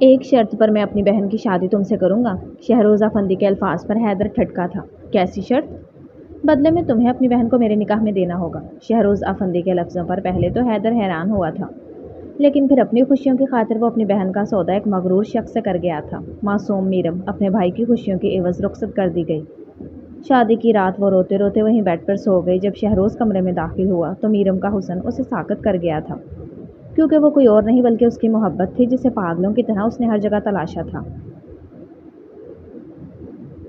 ایک شرط پر میں اپنی بہن کی شادی تم سے کروں گا۔ شہروز افندی کے الفاظ پر حیدر ٹھٹکا تھا۔ کیسی شرط؟ بدلے میں تمہیں اپنی بہن کو میرے نکاح میں دینا ہوگا۔ شہروز افندی کے لفظوں پر پہلے تو حیدر حیران ہوا تھا، لیکن پھر اپنی خوشیوں کی خاطر وہ اپنی بہن کا سودا ایک مغرور شخص سے کر گیا تھا۔ معصوم میرم اپنے بھائی کی خوشیوں کی عوض رخصت کر دی گئی۔ شادی کی رات وہ روتے روتے وہیں بیڈ پر سو گئی۔ جب شہروز کمرے میں داخل ہوا تو میرم کا حسن اسے ساکت کر گیا تھا، کیونکہ وہ کوئی اور نہیں بلکہ اس کی محبت تھی، جسے پاگلوں کی طرح اس نے ہر جگہ تلاشا تھا۔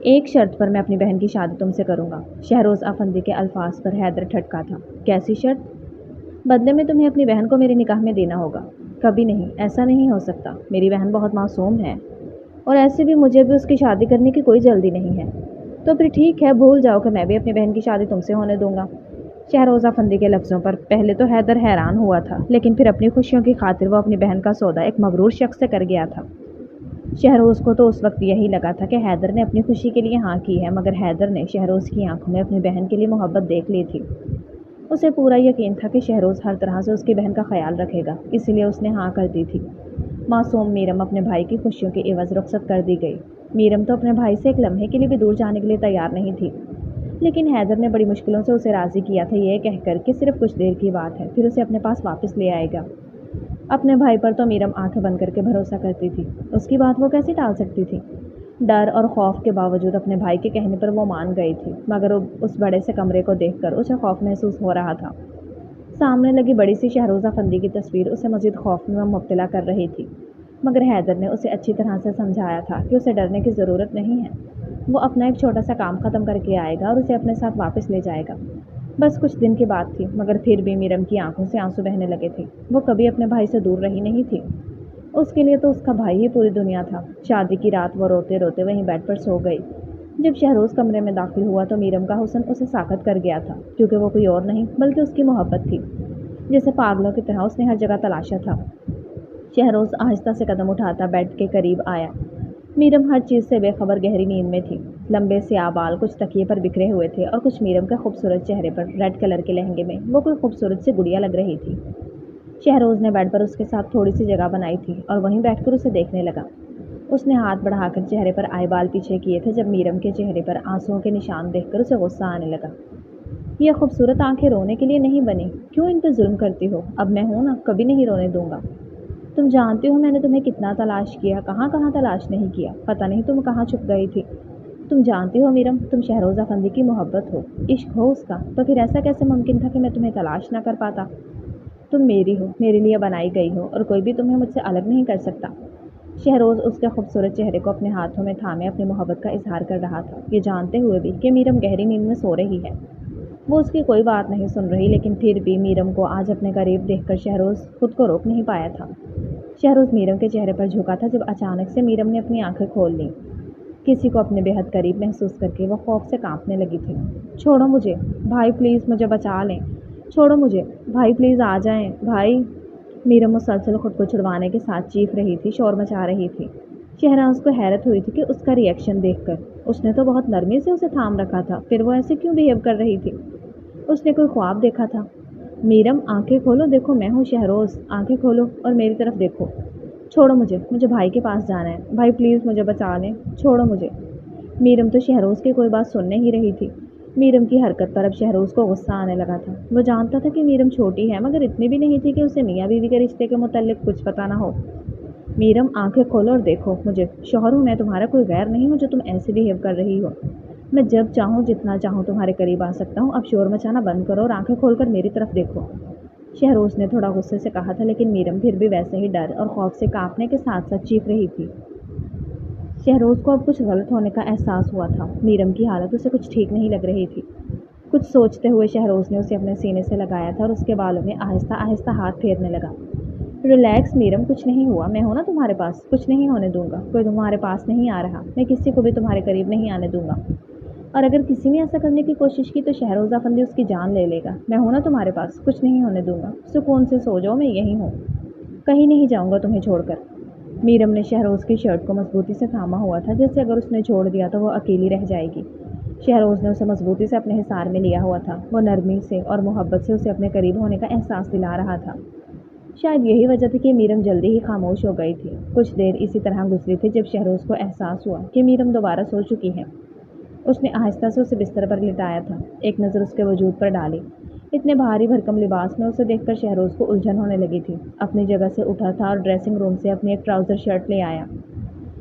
ایک شرط پر میں اپنی بہن کی شادی تم سے کروں گا۔ شہروز افندی کے الفاظ پر حیدر ٹھٹکا تھا۔ کیسی شرط؟ بدلے میں تمہیں اپنی بہن کو میرے نکاح میں دینا ہوگا۔ کبھی نہیں، ایسا نہیں ہو سکتا۔ میری بہن بہت معصوم ہے، اور ایسے بھی مجھے بھی اس کی شادی کرنے کی کوئی جلدی نہیں ہے۔ تو پھر ٹھیک ہے، بھول جاؤ کہ میں بھی اپنی بہن کی شادی تم سے ہونے دوں گا۔ شہروز افندی کے لفظوں پر پہلے تو حیدر حیران ہوا تھا، لیکن پھر اپنی خوشیوں کی خاطر وہ اپنی بہن کا سودا ایک مغرور شخص سے کر گیا تھا۔ شہروز کو تو اس وقت یہی لگا تھا کہ حیدر نے اپنی خوشی کے لیے ہاں کی ہے، مگر حیدر نے شہروز کی آنکھوں میں اپنی بہن کے لیے محبت دیکھ لی تھی۔ اسے پورا یقین تھا کہ شہروز ہر طرح سے اس کی بہن کا خیال رکھے گا، اسی لیے اس نے ہاں کر دی تھی۔ معصوم میرم اپنے بھائی کی خوشیوں کی عوض رخصت کر دی گئی۔ میرم تو اپنے بھائی سے ایک لمحے کے لیے بھی دور جانے کے لیے تیار نہیں تھی، لیکن حیدر نے بڑی مشکلوں سے اسے راضی کیا تھا، یہ کہہ کر کہ صرف کچھ دیر کی بات ہے، پھر اسے اپنے پاس واپس لے آئے گا۔ اپنے بھائی پر تو میرم آنکھیں بند کر کے بھروسہ کرتی تھی، اس کی بات وہ کیسے ٹال سکتی تھی؟ ڈر اور خوف کے باوجود اپنے بھائی کے کہنے پر وہ مان گئی تھی، مگر اس بڑے سے کمرے کو دیکھ کر اسے خوف محسوس ہو رہا تھا۔ سامنے لگی بڑی سی شہروز افندی کی تصویر اسے مزید خوف میں مبتلا کر رہی تھی، مگر حیدر نے اسے اچھی طرح سے سمجھایا تھا کہ اسے ڈرنے کی ضرورت نہیں ہے، وہ اپنا ایک چھوٹا سا کام ختم کر کے آئے گا اور اسے اپنے ساتھ واپس لے جائے گا۔ بس کچھ دن کی بات تھی، مگر پھر بھی میرم کی آنکھوں سے آنسو بہنے لگے تھے۔ وہ کبھی اپنے بھائی سے دور رہی نہیں تھی، اس کے لیے تو اس کا بھائی ہی پوری دنیا تھا۔ شادی کی رات وہ روتے روتے وہیں بیڈ پر سو گئی۔ جب شہروز کمرے میں داخل ہوا تو میرم کا حسن اسے ساکت کر گیا تھا، کیونکہ وہ کوئی اور نہیں بلکہ اس کی محبت تھی، جسے پاگلوں کی طرح اس نے ہر جگہ تلاشا تھا۔ شہروز آہستہ سے قدم اٹھاتا بیڈ کے قریب آیا۔ میرم ہر چیز سے بے خبر گہری نیند میں تھی۔ لمبے سیاہ بال کچھ تکیے پر بکھرے ہوئے تھے اور کچھ میرم کے خوبصورت چہرے پر ریڈ کلر کے لہنگے میں وہ کوئی خوبصورت سی گڑیا لگ رہی تھی۔ شہروز نے بیڈ پر اس کے ساتھ تھوڑی سی جگہ بنائی تھی اور وہیں بیٹھ کر اسے دیکھنے لگا۔ اس نے ہاتھ بڑھا کر چہرے پر آئے بال پیچھے کیے تھے جب میرم کے چہرے پر آنسوؤں کے نشان دیکھ کر اسے غصہ آنے لگا۔ یہ خوبصورت آنکھیں رونے کے لیے نہیں بنی، کیوں ان پہ ظلم کرتی ہو؟ اب میں ہوں نا، کبھی نہیں رونے دوں گا۔ تم جانتی ہو میں نے تمہیں کتنا تلاش کیا، کہاں کہاں تلاش نہیں کیا، پتہ نہیں تم کہاں چھپ گئی تھی۔ تم جانتی ہو میرم، تم شہروز افندی کی محبت ہو، عشق ہو اس کا، تو پھر ایسا کیسے ممکن تھا کہ میں تمہیں تلاش نہ کر پاتا؟ تم میری ہو، میرے لیے بنائی گئی ہو، اور کوئی بھی تمہیں مجھ سے الگ نہیں کر سکتا۔ شہروز اس کے خوبصورت چہرے کو اپنے ہاتھوں میں تھامے اپنی محبت کا اظہار کر رہا تھا، یہ جانتے ہوئے بھی کہ میرم گہری نیند میں سو رہی ہے۔ وہ اس کی کوئی بات نہیں سن رہی، لیکن پھر بھی میرم کو آج اپنے قریب دیکھ کر شہروز خود کو روک نہیں پایا تھا۔ شہروز میرم کے چہرے پر جھکا تھا جب اچانک سے میرم نے اپنی آنکھیں کھول لیں۔ کسی کو اپنے بے حد قریب محسوس کر کے وہ خوف سے کانپنے لگی تھی۔ چھوڑو مجھے، بھائی پلیز مجھے بچا لیں، چھوڑو مجھے، بھائی پلیز آ جائیں، بھائی۔ میرم مسلسل خود کو چھڑوانے کے ساتھ چیخ رہی تھی، شور مچا رہی تھی۔ شہروز کو حیرت ہوئی تھی کہ اس کا ری ایکشن دیکھ کر، اس نے تو بہت نرمی سے اسے تھام رکھا تھا، پھر وہ ایسے کیوں بیہیو کر رہی تھی؟ اس نے کوئی خواب دیکھا تھا؟ میرم آنکھیں کھولو، دیکھو میں ہوں شہروز، آنکھیں کھولو اور میری طرف دیکھو۔ چھوڑو مجھے بھائی کے پاس جانا ہے، بھائی پلیز مجھے بچا لیں، چھوڑو مجھے۔ میرم تو شہروز کی کوئی بات سن نہیں رہی تھی۔ میرم کی حرکت پر اب شہروز کو غصہ آنے لگا تھا۔ وہ جانتا تھا کہ میرم چھوٹی ہے، مگر اتنی بھی نہیں تھی کہ اسے میاں بیوی کے رشتے کے متعلق کچھ پتہ نہ ہو۔ میرم آنکھیں کھولو اور دیکھو مجھے، شوہر ہوں میں تمہارا، کوئی غیر نہیں ہوں جو تم ایسے بیہیو کر رہی ہو۔ میں جب چاہوں جتنا چاہوں تمہارے قریب آ سکتا ہوں، اب شور مچانا بند کرو اور آنکھیں کھول کر میری طرف دیکھو۔ شہروز نے تھوڑا غصے سے کہا تھا، لیکن میرم پھر بھی ویسے ہی ڈر اور خوف سے کانپنے کے ساتھ ساتھ چیخ رہی تھی۔ شہروز کو اب کچھ غلط ہونے کا احساس ہوا تھا، میرم کی حالت اسے کچھ ٹھیک نہیں لگ رہی تھی۔ کچھ سوچتے ہوئے شہروز نے اسے اپنے سینے سے لگایا تھا اور اس کے بالوں میں آہستہ آہستہ ہاتھ پھیرنے لگا۔ ریلیکس میرم، کچھ نہیں ہوا، میں ہوں نا تمہارے پاس، کچھ نہیں ہونے دوں گا، کوئی تمہارے پاس نہیں آ رہا، میں کسی کو بھی تمہارے قریب نہیں آنے دوں گا، اور اگر کسی نے ایسا کرنے کی کوشش کی تو شہروز افندی اس کی جان لے لے گا۔ میں ہوں نا تمہارے پاس، کچھ نہیں ہونے دوں گا، سکون سے سو جاؤ، میں یہی ہوں، کہیں نہیں جاؤں گا تمہیں چھوڑ کر۔ میرم نے شہروز کی شرٹ کو مضبوطی سے تھاما ہوا تھا، جیسے اگر اس نے چھوڑ دیا تو وہ اکیلی رہ جائے گی۔ شہروز نے اسے مضبوطی سے اپنے حصار میں لیا ہوا تھا، وہ نرمی سے اور محبت سے اسے اپنے قریب ہونے کا احساس دلا رہا تھا۔ शायद यही वजह थी कि मीरम जल्दी ही खामोश हो गई थी। कुछ देर इसी तरह गुजरी थी जब शहरोज़ को एहसास हुआ कि मीरम दोबारा सो चुकी है। उसने आहिस्ता से उसे बिस्तर पर लिटाया था, एक नज़र उसके वजूद पर डाली। इतने भारी भरकम लिबास में उसे देखकर शहरोज़ को उलझन होने लगी थी। अपनी जगह से उठा था और ड्रेसिंग रूम से अपनी एक ट्राउज़र शर्ट ले आया।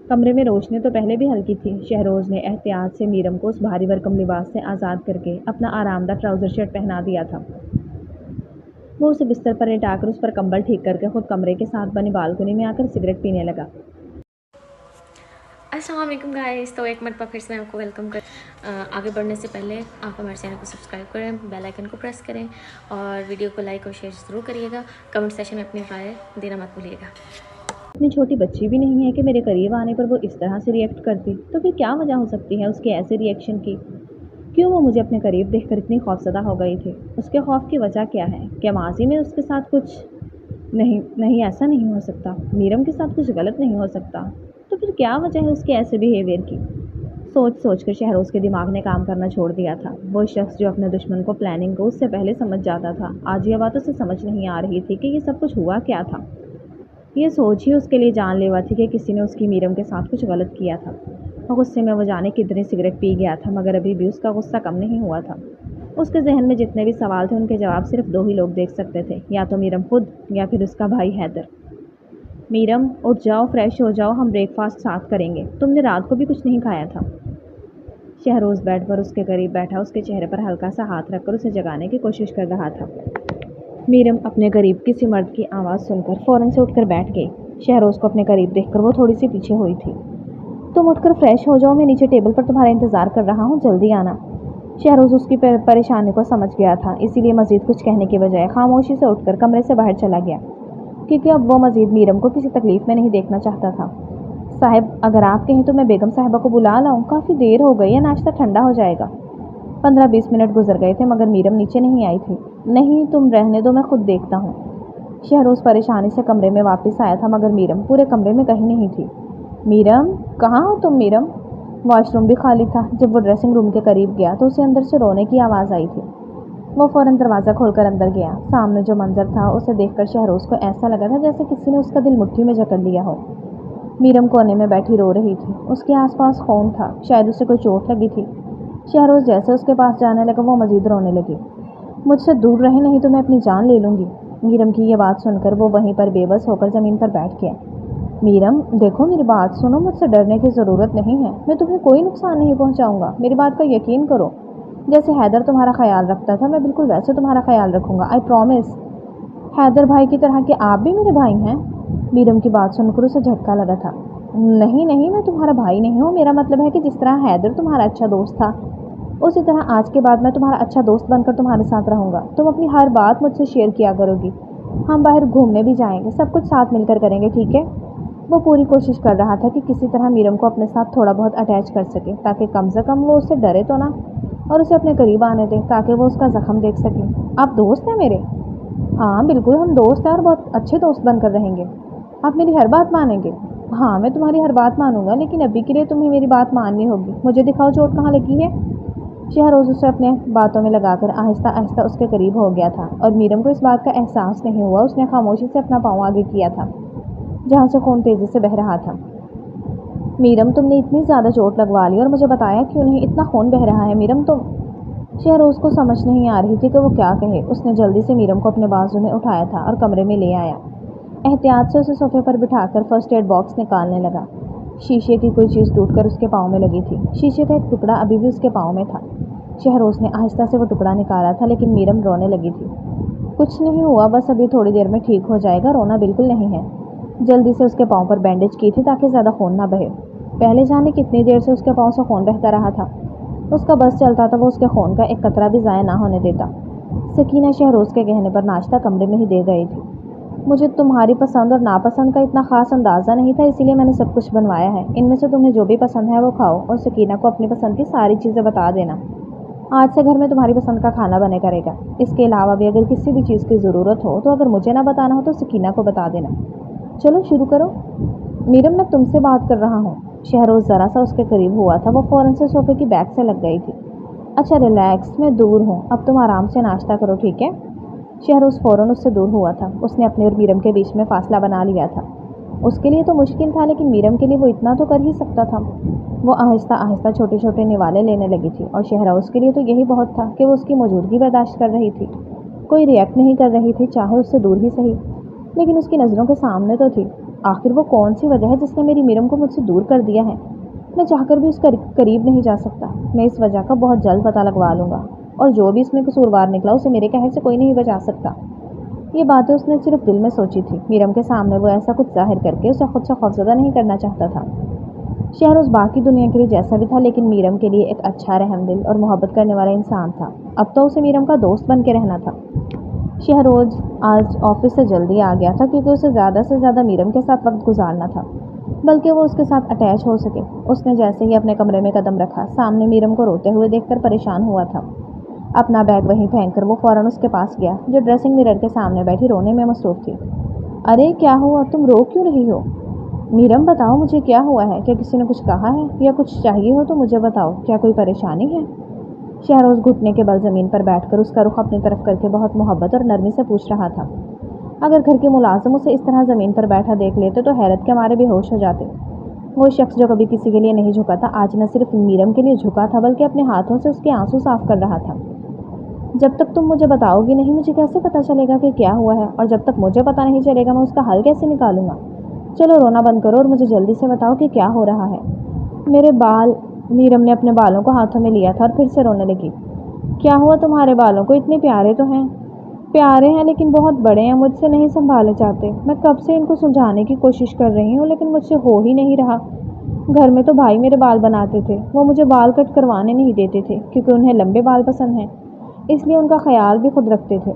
कमरे में रोशनी तो पहले भी हल्की थी। शहरोज़ ने एहतियात से मीरम को उस भारी भरकम लिबास से आज़ाद करके अपना आरामदाह ट्राउज़र शर्ट पहना दिया था। वो उसे बिस्तर पर लेटाकर उस पर कंबल ठीक करके खुद कमरे के साथ बनी बालकनी में आकर सिगरेट पीने लगा। अस्सलाम वालेकुम गाइस। तो एक मरतबा फिर से मैं आपको वेलकम कर आगे बढ़ने से पहले आप हमारे चैनल को सब्सक्राइब करें, बेल आइकन को प्रेस करें और वीडियो को लाइक और शेयर ज़रूर करिएगा। कमेंट सेशन में अपनी राय देना मत भूलिएगा। इतनी छोटी बच्ची भी नहीं है कि मेरे करीब आने पर वो इस तरह से रिएक्ट करती, तो फिर क्या वजह हो सकती है उसके ऐसे रिएक्शन की? क्यों वो मुझे अपने करीब देखकर इतनी खौफज़दा हो गई थी? उसके खौफ की वजह क्या है? क्या माजी में उसके साथ कुछ नहीं ऐसा नहीं हो सकता। मीरम के साथ कुछ गलत नहीं हो सकता। तो फिर क्या वजह है उसके ऐसे बिहेवियर की? सोच कर शहरोज़ के दिमाग ने काम करना छोड़ दिया था। वो शख्स जो अपने दुश्मन को प्लानिंग को उससे पहले समझ जाता था, आज ये बातों से समझ नहीं आ रही थी कि ये सब कुछ हुआ क्या था। ये सोच ही उसके लिए जानलेवा थी कि किसी ने उसकी मीरम के साथ कुछ गलत किया था। और गुस्से में वो जाने कितनी सिगरेट पी गया था, मगर अभी भी उसका गुस्सा कम नहीं हुआ था। उसके जहन में जितने भी सवाल थे उनके जवाब सिर्फ दो ही लोग देख सकते थे, या तो मीरम खुद या फिर उसका भाई हैदर। मीरम उठ जाओ, फ्रेश हो जाओ, हम ब्रेकफास्ट साथ करेंगे। तुमने रात को भी कुछ नहीं खाया था। शहरोज़ बेड पर उसके करीब बैठा उसके चेहरे पर हल्का सा हाथ रखकर उसे जगाने की कोशिश कर रहा था। मीरम अपने करीब किसी मर्द की आवाज़ सुनकर फ़ौरन से उठकर बैठ गई। शहरोज़ को अपने करीब देखकर वो थोड़ी सी पीछे हुई थी। तुम उठकर फ्रेश हो जाओ, मैं नीचे टेबल पर तुम्हारा इंतज़ार कर रहा हूँ, जल्दी आना। शहरोज़ उसकी परेशानी को समझ गया था, इसीलिए मज़ीद कुछ कहने के बजाय खामोशी से उठकर कमरे से बाहर चला गया, क्योंकि अब वो मज़ीद मीरम को किसी तकलीफ़ में नहीं देखना चाहता था। साहब, अगर आप कहें तो मैं बेगम साहिबा को बुला लाऊं? काफ़ी देर हो गई है, नाश्ता ठंडा हो जाएगा। 15-20 मिनट गुजर गए थे मगर मीरम नीचे नहीं आई थी। नहीं, तुम रहने दो, मैं खुद देखता हूँ। शहरोज़ परेशानी से कमरे में वापस आया था मगर मीरम पूरे कमरे में कहीं नहीं थी। मीरम, कहाँ हो तुम मीरम? वॉशरूम भी खाली था। जब वो ड्रेसिंग रूम के करीब गया तो उसे अंदर से रोने की आवाज़ आई थी। वो फ़ौरन दरवाज़ा खोलकर अंदर गया। सामने जो मंजर था उसे देखकर शहरोज़ को ऐसा लगा था जैसे किसी ने उसका दिल मुट्ठी में जकड़ लिया हो। मीरम कोने में बैठी रो रही थी। उसके आसपास खून था, शायद उसे कोई चोट लगी थी। शहरोज़ जैसे उसके पास जाने लगा वो मज़ीद रोने लगी। मुझसे दूर रहे, नहीं तो मैं अपनी जान ले लूँगी। मीरम की ये बात सुनकर वो वहीं पर बेबस होकर ज़मीन पर बैठ गया। मीरम, देखो, मेरी बात सुनो, मुझसे डरने की ज़रूरत नहीं है। मैं तुम्हें कोई नुकसान नहीं पहुँचाऊँगा, मेरी बात का यकीन करो। जैसे हैदर तुम्हारा ख्याल रखता था मैं बिल्कुल वैसे तुम्हारा ख्याल रखूँगा, आई प्रॉमिस। हैदर भाई की तरह के आप भी मेरे भाई हैं? मीरम की बात सुनकर उसे झटका लगा था। नहीं नहीं, मैं तुम्हारा भाई नहीं हूँ। मेरा मतलब है कि जिस तरह हैदर तुम्हारा अच्छा दोस्त था, उसी तरह आज के बाद मैं तुम्हारा अच्छा दोस्त बनकर तुम्हारे साथ रहूँगा। तुम अपनी हर बात मुझसे शेयर किया करोगी। हम बाहर घूमने भी जाएंगे, सब कुछ साथ मिलकर करेंगे, ठीक है? वो पूरी कोशिश कर रहा था कि किसी तरह मीरम को अपने साथ थोड़ा बहुत अटैच कर सके, ताकि कम से कम वो उससे डरे तो ना, और उसे अपने करीब आने दे ताकि वो उसका ज़ख्म देख सके। आप दोस्त हैं मेरे? हाँ बिल्कुल, हम दोस्त हैं और बहुत अच्छे दोस्त बनकर रहेंगे। आप मेरी हर बात मानेंगे? हाँ, मैं तुम्हारी हर बात मानूंगा, लेकिन अभी के लिए तुम्हें मेरी बात माननी होगी। मुझे दिखाओ चोट कहाँ लगी है। शहरोज़ उसे अपने बातों में लगाकर आहिस्ता आहिस्ता उसके करीब हो गया था और मीरम को इस बात का एहसास नहीं हुआ। उसने खामोशी से अपना पाँव आगे किया था जहाँ से खून तेज़ी से बह रहा था। मीरम, तुमने इतनी ज़्यादा चोट लगवा ली और मुझे बताया क्यों नहीं? इतना खून बह रहा है मीरम। तुम शहरोज़ को समझ नहीं आ रही थी कि वो क्या कहे। उसने जल्दी से मीरम को अपने बाजू में उठाया था और कमरे में ले आया। एहतियात से उसे सोफे पर बिठाकर फर्स्ट एड बॉक्स निकालने लगा। शीशे की कोई चीज़ टूटकर उसके पाँव में लगी थी। शीशे का एक टुकड़ा अभी भी उसके पाँव में था। शहरोज़ ने आहिस्ता से वो टुकड़ा निकाला था, लेकिन मीरम रोने लगी थी। कुछ नहीं हुआ, बस अभी थोड़ी देर में ठीक हो जाएगा, रोना बिल्कुल नहीं है। जल्दी से उसके पाँव पर बैंडेज की थी ताकि ज़्यादा खून ना बहे। पहले जाने कितनी देर से उसके पाँव से खून बहता रहा था। उसका बस चलता था वो उसके खून का एक कतरा भी ज़ाया ना होने देता। सकीना शहरोज़ के कहने पर नाश्ता कमरे में ही दे गई थी। मुझे तुम्हारी पसंद और नापसंद का इतना ख़ास अंदाज़ा नहीं था, इसीलिए मैंने सब कुछ बनवाया है। इनमें से तुम्हें जो भी पसंद है वो खाओ और सकीना को अपनी पसंद की सारी चीज़ें बता देना। आज से घर में तुम्हारी पसंद का खाना बने करेगा। इसके अलावा भी अगर किसी भी चीज़ की ज़रूरत हो तो अगर मुझे ना बताना हो तो सकीना को बता देना। चलो शुरू करो। मीरम, मैं तुमसे बात कर रहा हूँ। शहरोज़ ज़रा सा उसके करीब हुआ था। वो फ़ौरन से सोफे की बैक से लग गई थी। अच्छा रिलैक्स, मैं दूर हूँ, अब तुम आराम से नाश्ता करो, ठीक है? शहरोज़ फ़ौरन उससे दूर हुआ था। उसने अपने और मीरम के बीच में फ़ासला बना लिया था। उसके लिए तो मुश्किल था, लेकिन मीरम के लिए वो इतना तो कर ही सकता था। वो आहिस्ता आहिस्ता छोटे छोटे निवाले लेने लगी थी और शहरोज़ के लिए तो यही बहुत था कि वो उसकी मौजूदगी बर्दाश्त कर रही थी। कोई रिएक्ट नहीं कर रही थी, चाहे उससे दूर ही सही, लेकिन उसकी नज़रों के सामने तो थी। आखिर वो कौन सी वजह है जिसने मेरी मीरम को मुझसे दूर कर दिया है? मैं चाहकर भी उसका करीब नहीं जा सकता। मैं इस वजह का बहुत जल्द पता लगवा लूँगा, और जो भी इसमें कसूरवार निकला उसे मेरे कहने से कोई नहीं बचा सकता। ये बातें उसने सिर्फ दिल में सोची थी। मीरम के सामने वो ऐसा कुछ जाहिर करके उसे खुद से खौफजदा नहीं करना चाहता था। शहरोज़ बाकी दुनिया के लिए जैसा भी था, लेकिन मीरम के लिए एक अच्छा, रहमदिल और मोहब्बत करने वाला इंसान था। अब तो उसे मीरम का दोस्त बन के रहना था। शहरोज़ आज ऑफिस से जल्दी आ गया था क्योंकि उसे ज़्यादा से ज़्यादा मीरम के साथ वक्त गुजारना था, बल्कि वो उसके साथ अटैच हो सके। उसने जैसे ही अपने कमरे में कदम रखा, सामने मीरम को रोते हुए देखकर परेशान हुआ था। अपना बैग वहीं फेंक कर वो फ़ौरन उसके पास गया, जो ड्रेसिंग मिरर के सामने बैठी रोने में मसरूफ़ थी। अरे क्या हुआ, तुम रो क्यों रही हो? मीरम बताओ, मुझे क्या हुआ है? क्या किसी ने कुछ कहा है या कुछ चाहिए हो तो मुझे बताओ। क्या कोई परेशानी है? शहरोज़ घुटने के बल ज़मीन पर बैठकर उसका रुख अपनी तरफ करके बहुत मोहब्बत और नरमी से पूछ रहा था। अगर घर के मुलाजिम उसे इस तरह ज़मीन पर बैठा देख लेते तो हैरत के मारे बेहोश हो जाते। वो शख्स जो कभी किसी के लिए नहीं झुका था, आज न सिर्फ मीरम के लिए झुका था, बल्कि अपने हाथों से उसके आंसू साफ कर रहा था। जब तक तुम मुझे बताओगी नहीं, मुझे कैसे पता चलेगा कि क्या हुआ है? और जब तक मुझे पता नहीं चलेगा, मैं उसका हल कैसे निकालूंगा? चलो रोना बंद करो और मुझे जल्दी से बताओ कि क्या हो रहा है। मेरे बाल। मीरम ने अपने बालों को हाथों में लिया था और फिर से रोने लगी। क्या हुआ तुम्हारे बालों को? इतने प्यारे तो हैं। प्यारे हैं लेकिन बहुत बड़े हैं, मुझसे नहीं संभाले जाते। मैं कब से इनको सुलझाने की कोशिश कर रही हूँ, लेकिन मुझसे हो ही नहीं रहा। घर में तो भाई मेरे बाल बनाते थे, वो मुझे बाल कट करवाने नहीं देते थे क्योंकि उन्हें लंबे बाल पसंद हैं, इसलिए उनका ख्याल भी खुद रखते थे।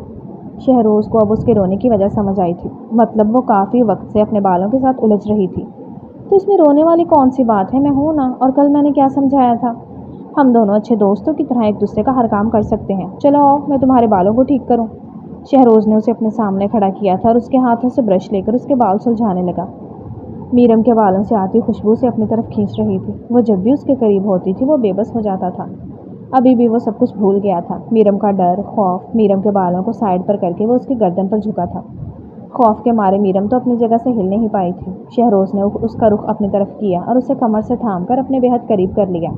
शहरोज़ को अब उसके रोने की वजह समझ आई थी। मतलब वो काफ़ी वक्त से अपने बालों के साथ उलझ रही थी। तो इसमें रोने वाली कौन सी बात है? मैं हूँ ना, और कल मैंने क्या समझाया था? हम दोनों अच्छे दोस्तों की तरह एक दूसरे का हर काम कर सकते हैं। चलो आओ, मैं तुम्हारे बालों को ठीक करूँ। शहरोज़ ने उसे अपने सामने खड़ा किया था और उसके हाथों से ब्रश लेकर उसके बाल सुलझाने लगा। मीरम के बालों से आती खुशबू से अपनी तरफ खींच रही थी। वो जब भी उसके करीब होती थी वो बेबस हो जाता था। अभी भी वो सब कुछ भूल गया था। मीरम का डर, खौफ। मीरम के बालों को साइड पर करके वो उसकी गर्दन पर झुका था। खौफ के मारे मीरम तो अपनी जगह से हिल नहीं पाई थी। शहरोज़ ने उसका रुख अपनी तरफ किया और उसे कमर से थाम कर अपने बेहद करीब कर लिया,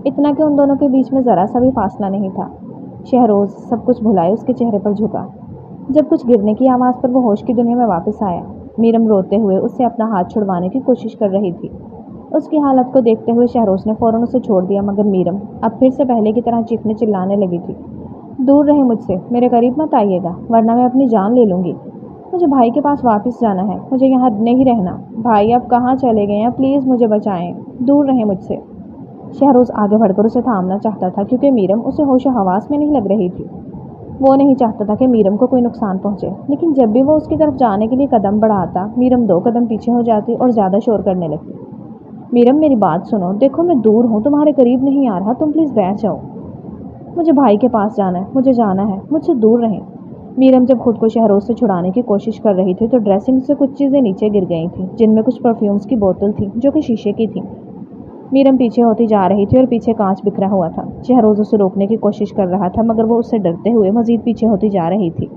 इतना कि उन दोनों के बीच में ज़रा सा भी फासला नहीं था। शहरोज़ सब कुछ भुलाए उसके चेहरे पर झुका। जब कुछ गिरने की आवाज़ पर वो होश की दुनिया में वापस आया। मीरम रोते हुए उससे अपना हाथ छुड़वाने की कोशिश कर रही थी। उसकी हालत को देखते हुए शहरोज़ ने फ़ौरन उसे छोड़ दिया, मगर मीरम अब फिर से पहले की तरह चीखने चिल्लाने लगी थी। दूर रहे मुझसे, मेरे करीब मत आइएगा, वरना मैं अपनी जान ले लूँगी। मुझे भाई के पास वापस जाना है, मुझे यहाँ नहीं रहना। भाई अब कहाँ चले गए हैं? प्लीज़ मुझे बचाएं, दूर रहें मुझसे। शहरोज़ आगे बढ़कर उसे थामना चाहता था क्योंकि मीरम उसे होश हवास में नहीं लग रही थी। वो नहीं चाहता था कि मीरम को कोई नुकसान पहुंचे, लेकिन जब भी वो उसकी तरफ जाने के लिए कदम बढ़ाता, मीरम 2 कदम पीछे हो जाती और ज़्यादा शोर करने लगती। मीरम मेरी बात सुनो, देखो मैं दूर हूँ, तुम्हारे करीब नहीं आ रहा, तुम प्लीज़ बैठ जाओ। मुझे भाई के पास जाना है, मुझे जाना है, मुझसे दूर रहें। मीरम जब खुद को शहरोज़ से छुड़ाने की कोशिश कर रही थी तो ड्रेसिंग से कुछ चीज़ें नीचे गिर गई थी, जिनमें कुछ परफ्यूम्स की बोतल थी जो कि शीशे की थी। मीरम पीछे होती जा रही थी और पीछे कांच बिखरा हुआ था। शहरोज़ उसे रोकने की कोशिश कर रहा था, मगर वो उससे डरते हुए मज़ीद पीछे होती जा रही थी।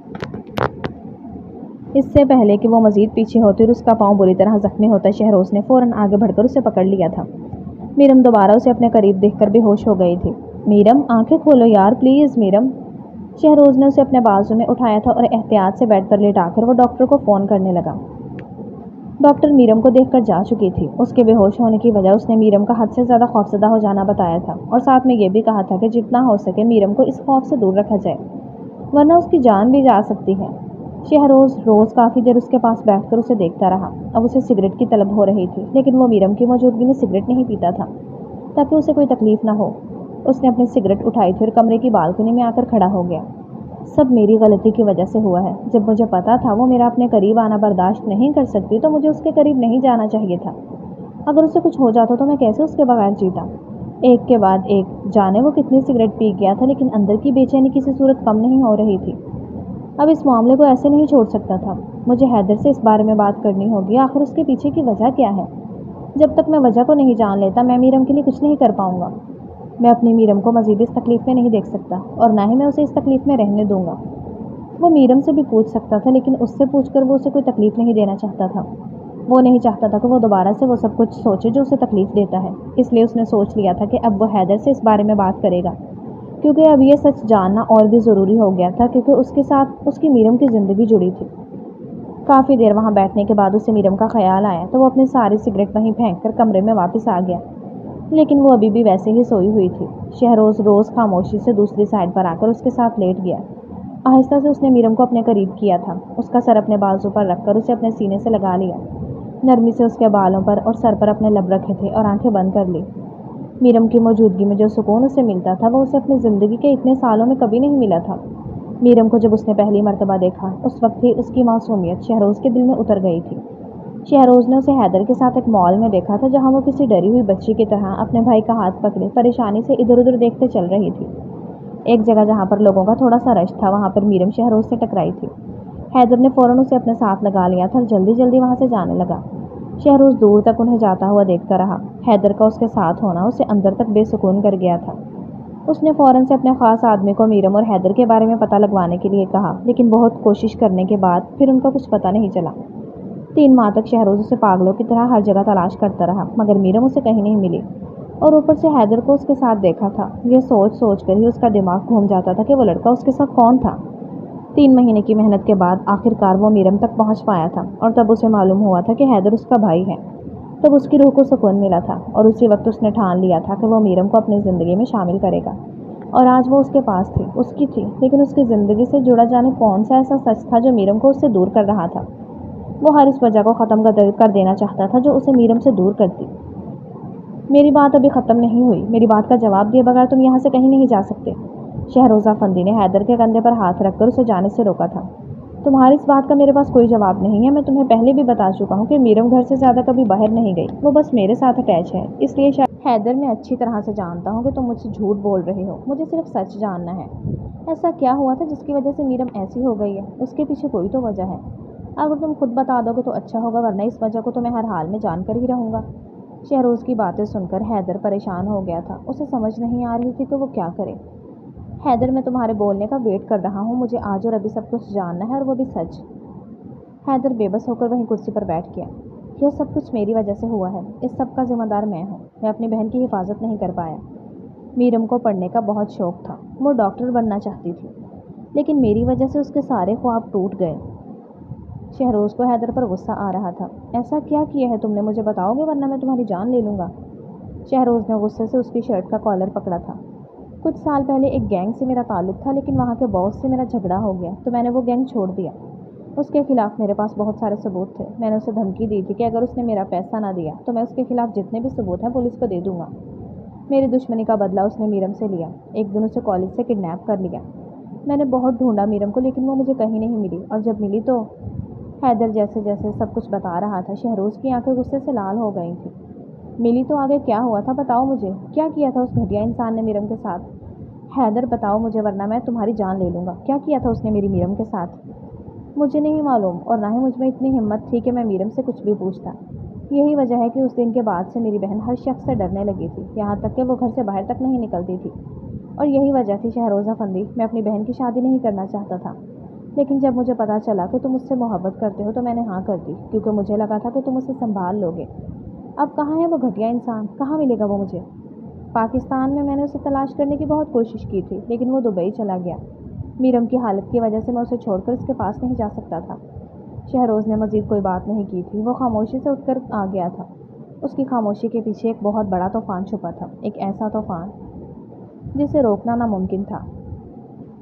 इससे पहले कि वो मज़ीद पीछे होती और उसका पाँव बुरी तरह ज़ख्मी होता, शहरोज़ ने फ़ौरन आगे बढ़कर उसे पकड़ लिया था। मीरम दोबारा उसे अपने करीब देखकर बेहोश हो गई थी। मीरम, आंखें खोलो यार, प्लीज़ मीरम। शहरोज़ ने उसे अपने बाजू में उठाया था और एहतियात से बेड पर लेटाकर वो डॉक्टर को फ़ोन करने लगा। डॉक्टर मीरम को देखकर जा चुकी थी। उसके बेहोश होने की वजह उसने मीरम का हद से ज़्यादा खौफज़दा हो जाना बताया था, और साथ में ये भी कहा था कि जितना हो सके मीरम को इस खौफ से दूर रखा जाए, वरना उसकी जान भी जा सकती है। शहरोज़ रोज़ काफ़ी देर उसके पास बैठकर उसे देखता रहा। अब उसे सिगरेट की तलब हो रही थी, लेकिन वो मीरम की मौजूदगी में सिगरेट नहीं पीता था ताकि उसे कोई तकलीफ़ ना हो। उसने अपनी सिगरेट उठाई थी और कमरे की बालकनी में आकर खड़ा हो गया। सब मेरी गलती की वजह से हुआ है। जब मुझे पता था वो मेरा अपने करीब आना बर्दाश्त नहीं कर सकती, तो मुझे उसके करीब नहीं जाना चाहिए था। अगर उसे कुछ हो जाता तो मैं कैसे उसके बगैर जीता? एक के बाद एक जाने वो कितनी सिगरेट पी गया था, लेकिन अंदर की बेचैनी किसी सूरत कम नहीं हो रही थी। अब इस मामले को ऐसे नहीं छोड़ सकता था। मुझे हैदर से इस बारे में बात करनी होगी। आखिर उसके पीछे की वजह क्या है? जब तक मैं वजह को नहीं जान लेता, मैं मीरम के लिए कुछ नहीं कर पाऊंगा। मैं अपनी मीरम को मज़ीद इस तकलीफ़ में नहीं देख सकता, और ना ही मैं उसे इस तकलीफ़ में रहने दूंगा। वो मीरम से भी पूछ सकता था, लेकिन उससे पूछकर वो उसे कोई तकलीफ़ नहीं देना चाहता था। वो नहीं चाहता था कि वो दोबारा से वो सब कुछ सोचे जो उसे तकलीफ़ देता है। इसलिए उसने सोच लिया था कि अब वो हैदर से इस बारे में बात करेगा, क्योंकि अब ये सच जानना और भी ज़रूरी हो गया था, क्योंकि उसके साथ उसकी मीरम की ज़िंदगी जुड़ी थी। काफ़ी देर वहाँ बैठने के बाद उसे मीरम का ख़्याल आया तो वो अपनी सारी सिगरेट वहीं फेंक कर कमरे में वापस आ गया, लेकिन वो अभी भी वैसे ही सोई हुई थी। शहरोज़ रोज़ खामोशी से दूसरी साइड पर आकर उसके साथ लेट गया। आहिस्ता से उसने मीरम को अपने करीब किया था, उसका सर अपने बाजू पर रखकर उसे अपने सीने से लगा लिया। नरमी से उसके बालों पर और सर पर अपने लब रखे थे और आंखें बंद कर ली। मीरम की मौजूदगी में जो सुकून उसे मिलता था वो उसे अपनी ज़िंदगी के इतने सालों में कभी नहीं मिला था। मीरम को जब उसने पहली मर्तबा देखा, उस वक्त ही उसकी मासूमियत शहरोज़ के दिल में उतर गई थी। शहरोज़ ने उसे हैदर के साथ एक मॉल में देखा था, जहाँ वो किसी डरी हुई बच्ची की तरह अपने भाई का हाथ पकड़े परेशानी से इधर उधर देखते चल रही थी। एक जगह जहाँ पर लोगों का थोड़ा सा रश था, वहाँ पर मीरम शहरोज़ से टकराई थी। हैदर ने फ़ौरन उसे अपने साथ लगा लिया था और जल्दी जल्दी वहाँ से जाने लगा। शहरोज़ दूर तक उन्हें जाता हुआ देखता रहा। हैदर का उसके साथ होना उसे अंदर तक बेसुकून कर गया था। उसने फ़ौरन से अपने ख़ास आदमी को मीरम और हैदर के बारे में पता लगवाने के लिए कहा, लेकिन बहुत कोशिश करने के बाद फिर उनका कुछ पता नहीं चला। 3 माह तक शहरोज़ उसे पागलों की तरह हर जगह तलाश करता रहा, मगर मीरम उसे कहीं नहीं मिली। और ऊपर से हैदर को उसके साथ देखा था। यह सोच सोच कर ही उसका दिमाग घूम जाता था कि वो लड़का उसके साथ कौन था। 3 महीने की मेहनत के बाद आखिरकार वो मीरम तक पहुंच पाया था, और तब उसे मालूम हुआ था कि हैदर उसका भाई है। तब उसकी रूह को सुकून मिला था, और उसी वक्त उसने ठान लिया था कि वो मीरम को अपनी ज़िंदगी में शामिल करेगा। और आज वो उसके पास थी, उसकी थी, लेकिन उसकी ज़िंदगी से जुड़ा जाने कौन सा ऐसा सच था जो मीरम को उससे दूर कर रहा था। वो हर इस वजह को ख़त्म कर देना चाहता था जो उसे मीरम से दूर करती। मेरी बात अभी ख़त्म नहीं हुई। मेरी बात का जवाब दिए बगैर तुम यहाँ से कहीं नहीं जा सकते। शहरोज़ा फंदी ने हैदर के कंधे पर हाथ रखकर उसे जाने से रोका था। तुम्हारी इस बात का मेरे पास कोई जवाब नहीं है। मैं तुम्हें पहले भी बता चुका हूँ कि मीरम घर से ज़्यादा कभी बाहर नहीं गई। वो बस मेरे साथ अटैच है, इसलिए शायद। हैदर, मैं अच्छी तरह से जानता हूँ कि तुम मुझसे झूठ बोल रहे हो। मुझे सिर्फ सच जानना है। ऐसा क्या हुआ था जिसकी वजह से मीरम ऐसी हो गई है? उसके पीछे कोई तो वजह है। अगर तुम खुद बता दोगे तो अच्छा होगा, वरना इस वजह को तो मैं हर हाल में जानकर ही रहूँगा। शहरोज़ की बातें सुनकर हैदर परेशान हो गया था। उसे समझ नहीं आ रही थी कि वो क्या करे। हैदर, मैं तुम्हारे बोलने का वेट कर रहा हूँ। मुझे आज और अभी सब कुछ जानना है, और वो भी सच। हैदर बेबस होकर वहीं कुर्सी पर बैठ गया। यह सब कुछ मेरी वजह से हुआ है। इस सब का जिम्मेदार मैं हूँ। मैं अपनी बहन की हिफाजत नहीं कर पाया। मीरम को पढ़ने का बहुत शौक था। वो डॉक्टर बनना चाहती थी, लेकिन मेरी वजह से उसके सारे ख्वाब टूट गए। शहरोज़ को हैदर पर गुस्सा आ रहा था। ऐसा क्या किया है तुमने? मुझे बताओगे, वरना मैं तुम्हारी जान ले लूँगा। शहरोज़ ने गुस्से से उसकी शर्ट का कॉलर पकड़ा था। कुछ साल पहले एक गैंग से मेरा ताल्लुक़ था, लेकिन वहाँ के बॉस से मेरा झगड़ा हो गया तो मैंने वो गैंग छोड़ दिया। उसके खिलाफ़ मेरे पास बहुत सारे सबूत थे। मैंने उसे धमकी दी थी कि अगर उसने मेरा पैसा ना दिया तो मैं उसके खिलाफ़ जितने भी सबूत हैं पुलिस को दे दूँगा। मेरी दुश्मनी का बदला उसने मीरम से लिया। एक दिन उसे कॉलेज से किडनैप कर लिया। मैंने बहुत ढूंढा मीरम को, लेकिन वो मुझे कहीं नहीं मिली, और जब मिली तो। हैदर जैसे जैसे सब कुछ बता रहा था, शहरोज़ की आंखें गुस्से से लाल हो गई थी। मिली तो आगे क्या हुआ था? बताओ मुझे, क्या किया था उस घटिया इंसान ने मीरम के साथ? हैदर, बताओ मुझे, वरना मैं तुम्हारी जान ले लूँगा। क्या किया था उसने मेरी मीरम के साथ? मुझे नहीं मालूम, और ना ही मुझ में इतनी हिम्मत थी कि मैं मीरम से कुछ भी पूछता। यही वजह है कि उस दिन के बाद से मेरी बहन हर शख्स से डरने लगी थी, यहाँ तक कि वो घर से बाहर तक नहीं निकलती थी। और यही वजह थी शहरोज़ा फंदी, मैं अपनी बहन की शादी नहीं करना चाहता था। लेकिन जब मुझे पता चला कि तुम मुझसे मोहब्बत करते हो तो मैंने हाँ कर दी, क्योंकि मुझे लगा था कि तुम उसे संभाल लोगे। अब कहाँ है वो घटिया इंसान? कहाँ मिलेगा वो मुझे? पाकिस्तान में मैंने उसे तलाश करने की बहुत कोशिश की थी, लेकिन वो दुबई चला गया। मीरम की हालत की वजह से मैं उसे छोड़कर उसके पास नहीं जा सकता था। शहरोज़ ने मज़ीद कोई बात नहीं की थी। वो खामोशी से उठकर आ गया था। उसकी खामोशी के पीछे एक बहुत बड़ा तूफ़ान छुपा था, एक ऐसा तूफ़ान जिसे रोकना नामुमकिन था।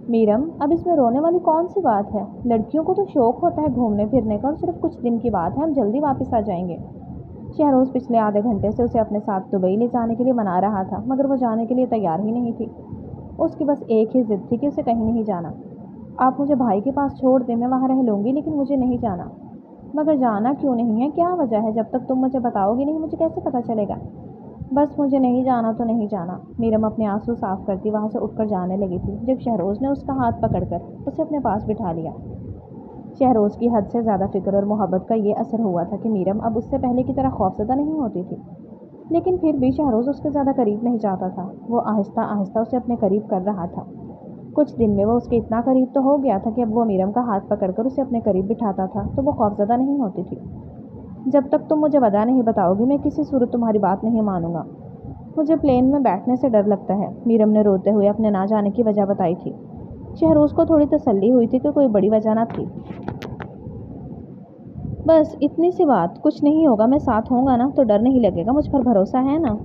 मीरम, अब इसमें रोने वाली कौन सी बात है? लड़कियों को तो शौक़ होता है घूमने फिरने का, और सिर्फ कुछ दिन की बात है, हम जल्दी वापस आ जाएंगे। शहरोज़ पिछले आधे घंटे से उसे अपने साथ दुबई ले जाने के लिए मना रहा था, मगर वो जाने के लिए तैयार ही नहीं थी। उसकी बस एक ही ज़िद थी कि उसे कहीं नहीं जाना। आप मुझे भाई के पास छोड़ दें, मैं वहाँ रह लूँगी, लेकिन मुझे नहीं जाना। मगर जाना क्यों नहीं है? क्या वजह है? जब तक तुम मुझे बताओगी नहीं, मुझे कैसे पता चलेगा? बस मुझे नहीं जाना तो नहीं जाना। मीरम अपने आंसू साफ करती वहाँ से उठकर जाने लगी थी, जब शहरोज़ ने उसका हाथ पकड़कर उसे अपने पास बिठा लिया। शहरोज़ की हद से ज़्यादा फ़िक्र और मोहब्बत का ये असर हुआ था कि मीरम अब उससे पहले की तरह खौफज़दा नहीं होती थी। लेकिन फिर भी शहरोज़ उसके ज़्यादा करीब नहीं जाता था। वो आहिस्ता आहिस्ता उसे अपने करीब कर रहा था। कुछ दिन में वो उसके इतना करीब तो हो गया था कि अब वो मीरम का हाथ पकड़कर उसे अपने करीब बिठाता था तो वो खौफज़दा नहीं होती थी। जब तक तुम मुझे वजह नहीं बताओगी मैं किसी सूरत तुम्हारी बात नहीं मानूंगा। मुझे प्लेन में बैठने से डर लगता है, मीरम ने रोते हुए अपने ना जाने की वजह बताई थी। शहरोज़ को थोड़ी तसल्ली हुई थी कि कोई बड़ी वजह ना थी। बस इतनी सी बात, कुछ नहीं होगा, मैं साथ होऊंगा ना तो डर नहीं लगेगा, मुझ पर भरोसा है ना।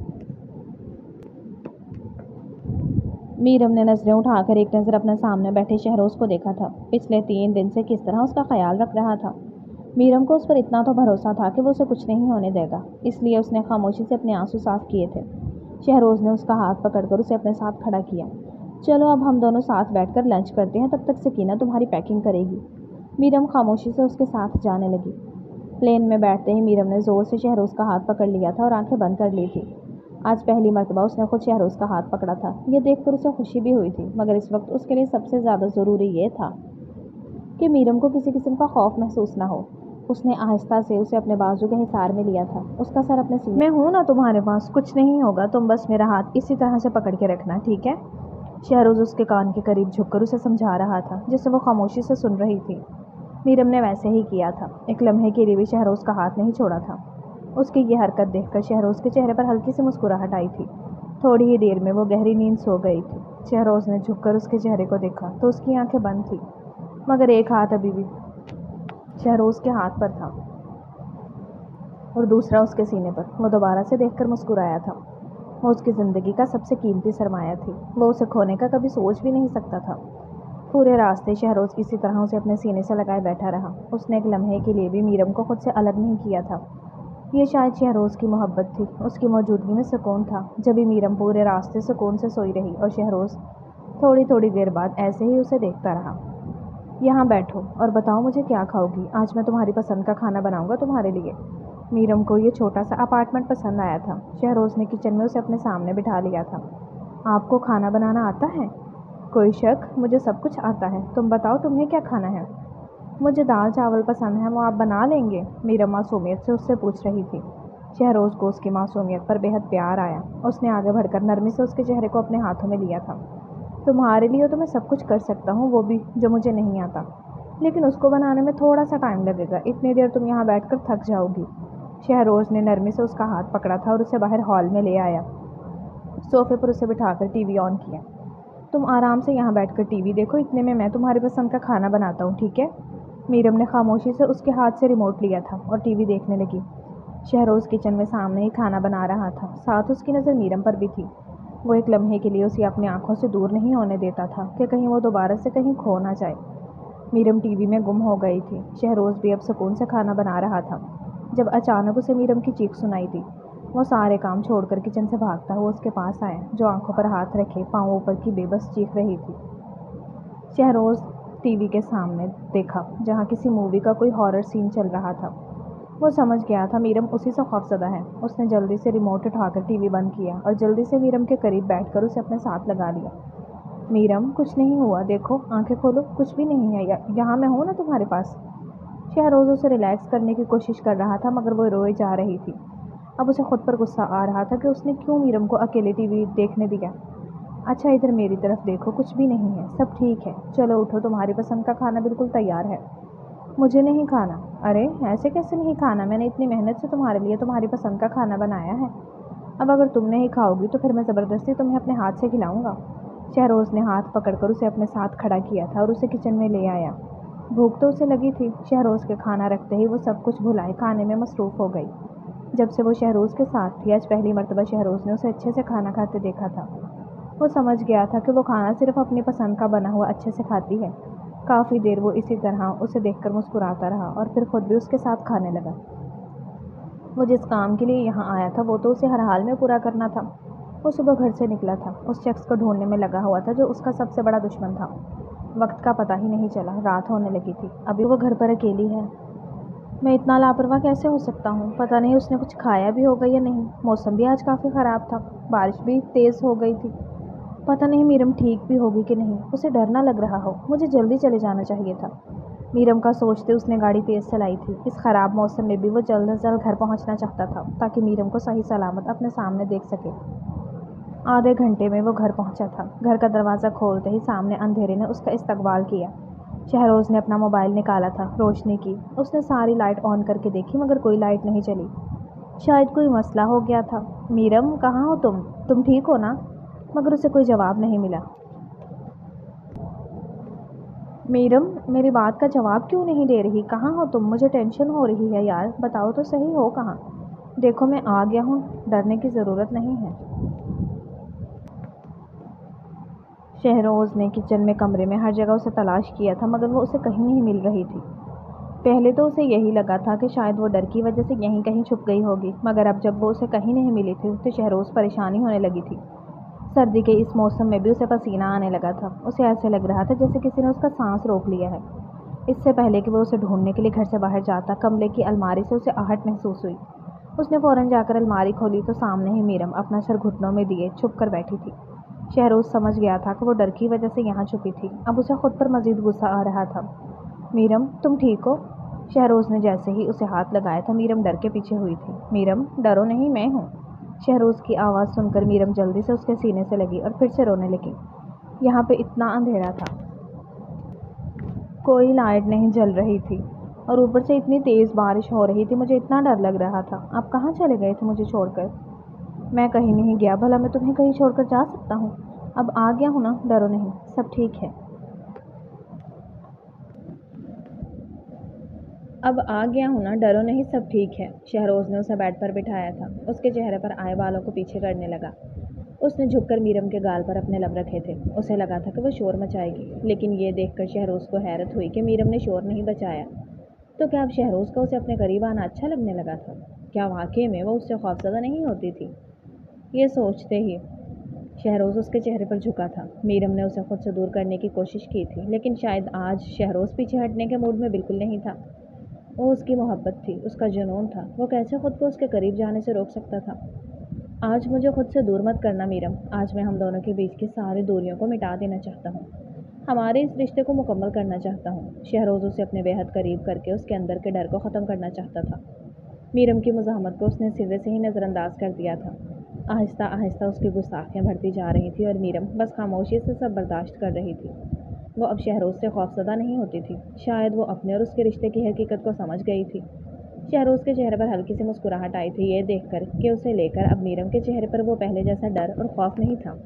मीरम ने नज़रें उठाकर एक नज़र अपने सामने बैठे शहरोज़ को देखा था। पिछले 3 दिन से किस तरह उसका ख्याल रख रहा था। मीरम को उस पर इतना तो भरोसा था कि वो उसे कुछ नहीं होने देगा, इसलिए उसने खामोशी से अपने आंसू साफ किए थे। शहरोज़ ने उसका हाथ पकड़कर उसे अपने साथ खड़ा किया। चलो अब हम दोनों साथ बैठकर लंच करते हैं, तब तक सकीना तुम्हारी पैकिंग करेगी। मीरम खामोशी से उसके साथ जाने लगी। प्लेन में बैठते ही मीरम ने ज़ोर से शहरोज़ का हाथ पकड़ लिया था और आंखें बंद कर ली थी। आज पहली मर्तबा उसने खुद शहरोज़ का हाथ पकड़ा था। ये देखकर उसे खुशी भी हुई थी, मगर इस वक्त उसके लिए सबसे ज़्यादा ज़रूरी ये था कि मीरम को किसी किस्म का खौफ महसूस ना हो। उसने आहिस्ता से उसे अपने बाजू के हिसार में लिया था, उसका सर अपने सीने। मैं हूँ ना तुम्हारे पास, कुछ नहीं होगा, तुम बस मेरा हाथ इसी तरह से पकड़ के रखना, ठीक है। शहरोज़ उसके कान के करीब झुककर उसे समझा रहा था, जिसे वो खामोशी से सुन रही थी। मीरम ने वैसे ही किया था। एक लम्हे के लिए भी शहरोज़ का हाथ नहीं छोड़ा था। उसकी ये हरकत देखकर शहरोज़ के चेहरे पर हल्की सी मुस्कुराहट आई थी। थोड़ी ही देर में वो गहरी नींद सो गई थी। शहरोज़ ने झुककर उसके चेहरे को देखा तो उसकी आंखें बंद थी, मगर एक हाथ अभी भी शहरोज़ के हाथ पर था और दूसरा उसके सीने पर। वो दोबारा से देखकर मुस्कुराया था। वो उसकी ज़िंदगी का सबसे कीमती सरमाया थी। वो उसे खोने का कभी सोच भी नहीं सकता था। पूरे रास्ते शहरोज़ इसी तरह उसे अपने सीने से लगाए बैठा रहा। उसने एक लम्हे के लिए भी मीरम को खुद से अलग नहीं किया था। ये शायद शहरोज़ की मोहब्बत थी। उसकी मौजूदगी में सुकून था। जब भी मीरम पूरे रास्ते सुकून से सोई रही और शहरोज़ थोड़ी थोड़ी देर बाद ऐसे ही उसे देखता रहा। यहाँ बैठो और बताओ मुझे क्या खाओगी, आज मैं तुम्हारी पसंद का खाना बनाऊँगा तुम्हारे लिए। मीरम को ये छोटा सा अपार्टमेंट पसंद आया था। शहरोज़ ने किचन में उसे अपने सामने बिठा लिया था। आपको खाना बनाना आता है? कोई शक, मुझे सब कुछ आता है। तुम बताओ तुम्हें क्या खाना है? मुझे दाल चावल पसंद है, वो आप बना लेंगे? मीरम मासूमियत से उससे पूछ रही थी। शहरोज़ को उसकी मासूमियत पर बेहद प्यार आया। उसने आगे बढ़कर नरमी से उसके चेहरे को अपने हाथों में लिया था। तुम्हारे लिए तो मैं सब कुछ कर सकता हूँ, वो भी जो मुझे नहीं आता, लेकिन उसको बनाने में थोड़ा सा टाइम लगेगा। इतनी देर तुम यहाँ बैठकर थक जाओगी। शहरोज़ ने नरमी से उसका हाथ पकड़ा था और उसे बाहर हॉल में ले आया। सोफे पर उसे बिठाकर टीवी ऑन किया। तुम आराम से यहाँ बैठकर टीवी देखो, इतने में मैं तुम्हारी पसंद का खाना बनाता हूँ, ठीक है। मीरम ने खामोशी से उसके हाथ से रिमोट लिया था और टीवी देखने लगी। शहरोज़ किचन में सामने ही खाना बना रहा था, साथ उसकी नज़र मीरम पर भी थी। वो एक लम्हे के लिए उसे अपनी आंखों से दूर नहीं होने देता था कि कहीं वो दोबारा से कहीं खो ना जाए। मीरम टीवी में गुम हो गई थी। शहरोज़ भी अब सुकून से खाना बना रहा था, जब अचानक उसे मीरम की चीख सुनाई दी। वो सारे काम छोड़कर किचन से भागता हुआ उसके पास आया, जो आंखों पर हाथ रखे पाँव ऊपर की बेबस चीख रही थी। शहरोज़ टीवी के सामने देखा, जहाँ किसी मूवी का कोई हॉरर सीन चल रहा था। वो समझ गया था मीरम उसी से खौफज़दा है। उसने जल्दी से रिमोट उठाकर टीवी बंद किया और जल्दी से मीरम के करीब बैठकर उसे अपने साथ लगा लिया। मीरम, कुछ नहीं हुआ, देखो, आंखें खोलो, कुछ भी नहीं है, यहाँ मैं हूँ ना तुम्हारे पास। शहरोज़ उसे रिलैक्स करने की कोशिश कर रहा था, मगर वो रोए जा रही थी। अब उसे खुद पर गुस्सा आ रहा था कि उसने क्यों मीरम को अकेले टीवी देखने दिया। अच्छा, इधर मेरी तरफ देखो, कुछ भी नहीं है, सब ठीक है। चलो उठो, तुम्हारी पसंद का खाना बिल्कुल तैयार है। मुझे नहीं खाना। अरे ऐसे कैसे नहीं खाना, मैंने इतनी मेहनत से तुम्हारे लिए तुम्हारी पसंद का खाना बनाया है। अब अगर तुम नहीं खाओगी तो फिर मैं ज़बरदस्ती तुम्हें अपने हाथ से खिलाऊंगा। शहरोज़ ने हाथ पकड़कर उसे अपने साथ खड़ा किया था और उसे किचन में ले आया। भूख तो उसे लगी थी। शहरोज़ के खाना रखते ही वो सब कुछ भुलाए खाने में मसरूफ़ हो गई। जब से वो शहरोज़ के साथ थी, आज पहली मर्तबा शहरोज़ ने उसे अच्छे से खाना खाते देखा था। वो समझ गया था कि वो खाना सिर्फ अपनी पसंद का बना हुआ अच्छे से खाती है। काफ़ी देर वो इसी तरह उसे देखकर मुस्कुराता रहा और फिर खुद भी उसके साथ खाने लगा। वो जिस काम के लिए यहाँ आया था वो तो उसे हर हाल में पूरा करना था। वो सुबह घर से निकला था, उस शख्स को ढूंढने में लगा हुआ था जो उसका सबसे बड़ा दुश्मन था। वक्त का पता ही नहीं चला, रात होने लगी थी। अभी वो घर पर अकेली है। मैं इतना लापरवाह कैसे हो सकता हूँ? पता नहीं उसने कुछ खाया भी होगा या नहीं। मौसम भी आज काफ़ी ख़राब था, बारिश भी तेज़ हो गई थी। पता नहीं मीरम ठीक भी होगी कि नहीं। उसे डर ना लग रहा हो। मुझे जल्दी चले जाना चाहिए था। मीरम का सोचते उसने गाड़ी तेज़ चलाई थी। इस ख़राब मौसम में भी वो जल्द से जल्द घर पहुंचना चाहता था, ताकि मीरम को सही सलामत अपने सामने देख सके। आधे घंटे में वो घर पहुंचा था। घर का दरवाज़ा खोलते ही सामने अंधेरे ने उसका इस्तकबाल किया। शहरोज़ ने अपना मोबाइल निकाला था, रोशनी की। उसने सारी लाइट ऑन करके देखी मगर कोई लाइट नहीं चली। शायद कोई मसला हो गया था। मीरम, कहाँ हो तुम ठीक हो ना? मगर उसे कोई जवाब नहीं मिला। मीरम, मेरी बात का जवाब क्यों नहीं दे रही? कहाँ हो तुम? मुझे टेंशन हो रही है यार, बताओ तो सही हो कहाँ? देखो मैं आ गया हूँ, डरने की ज़रूरत नहीं है। शहरोज़ ने किचन में, कमरे में, हर जगह उसे तलाश किया था मगर वो उसे कहीं नहीं मिल रही थी। पहले तो उसे यही लगा था कि शायद वो डर की वजह से यहीं कहीं छुप गई होगी, मगर अब जब वो उसे कहीं नहीं मिली थी तो शहरोज़ परेशानी होने लगी थी। सर्दी के इस मौसम में भी उसे पसीना आने लगा था। उसे ऐसे लग रहा था जैसे किसी ने उसका सांस रोक लिया है। इससे पहले कि वो उसे ढूंढने के लिए घर से बाहर जाता, कमरे की अलमारी से उसे आहट महसूस हुई। उसने फ़ौरन जाकर अलमारी खोली तो सामने ही मीरम अपना सर घुटनों में दिए छुप कर बैठी थी। शहरोज़ समझ गया था कि वो डर की वजह से यहाँ छुपी थी। अब उसे खुद पर मज़ीद गुस्सा आ रहा था। मीरम, तुम ठीक हो? शहरोज़ ने जैसे ही उसे हाथ लगाया था, मीरम डर के पीछे हुई थी। मीरम, डरो नहीं, मैं हूँ। शहरोज़ की आवाज़ सुनकर मीरम जल्दी से उसके सीने से लगी और फिर से रोने लगी। यहाँ पे इतना अंधेरा था, कोई लाइट नहीं जल रही थी और ऊपर से इतनी तेज़ बारिश हो रही थी। मुझे इतना डर लग रहा था। आप कहाँ चले गए थे मुझे छोड़कर? मैं कहीं नहीं गया, भला मैं तुम्हें कहीं छोड़कर जा सकता हूँ? अब आ गया हूँ ना, डरो नहीं, सब ठीक है। अब आ गया हूँ ना, डरो नहीं, सब ठीक है। शहरोज़ ने उसे बेड पर बिठाया था। उसके चेहरे पर आए बालों को पीछे करने लगा। उसने झुककर मीरम के गाल पर अपने लब रखे थे। उसे लगा था कि वो शोर मचाएगी, लेकिन ये देखकर शहरोज़ को हैरत हुई कि मीरम ने शोर नहीं बचाया। तो क्या अब शहरोज़ का उसे अपने करीब आना अच्छा लगने लगा था? क्या वाकई में वो उससे खौफज़दा नहीं होती थी? ये सोचते ही शहरोज़ उसके चेहरे पर झुका था। मीरम ने उसे खुद से दूर करने की कोशिश की थी, लेकिन शायद आज शहरोज़ पीछे हटने के मूड में बिल्कुल नहीं था। वो उसकी मोहब्बत थी, उसका जुनून था। वो कैसे खुद को उसके करीब जाने से रोक सकता था? आज मुझे खुद से दूर मत करना मीरम। आज मैं हम दोनों के बीच की सारी दूरियों को मिटा देना चाहता हूँ। हमारे इस रिश्ते को मुकम्मल करना चाहता हूँ। शहरोज़ उसे अपने बेहद करीब करके उसके अंदर के डर को ख़त्म करना चाहता था। मीरम की मुज़ाहमत को उसने सिरे से ही नज़रअंदाज कर दिया था। आहिस्ता आहिस्ता उसकी गुस्ताखियाँ बढ़ती जा रही थी और मीरम बस खामोशी से सब बर्दाश्त कर रही थी। वो अब शहरोज़ से खौफज़दा नहीं होती थी। शायद वो अपने और उसके रिश्ते की हकीकत को समझ गई थी। शहरोज़ के चेहरे पर हल्की सी मुस्कुराहट आई थी, ये देखकर कि उसे लेकर अब मीरम के चेहरे पर वो पहले जैसा डर और खौफ नहीं था।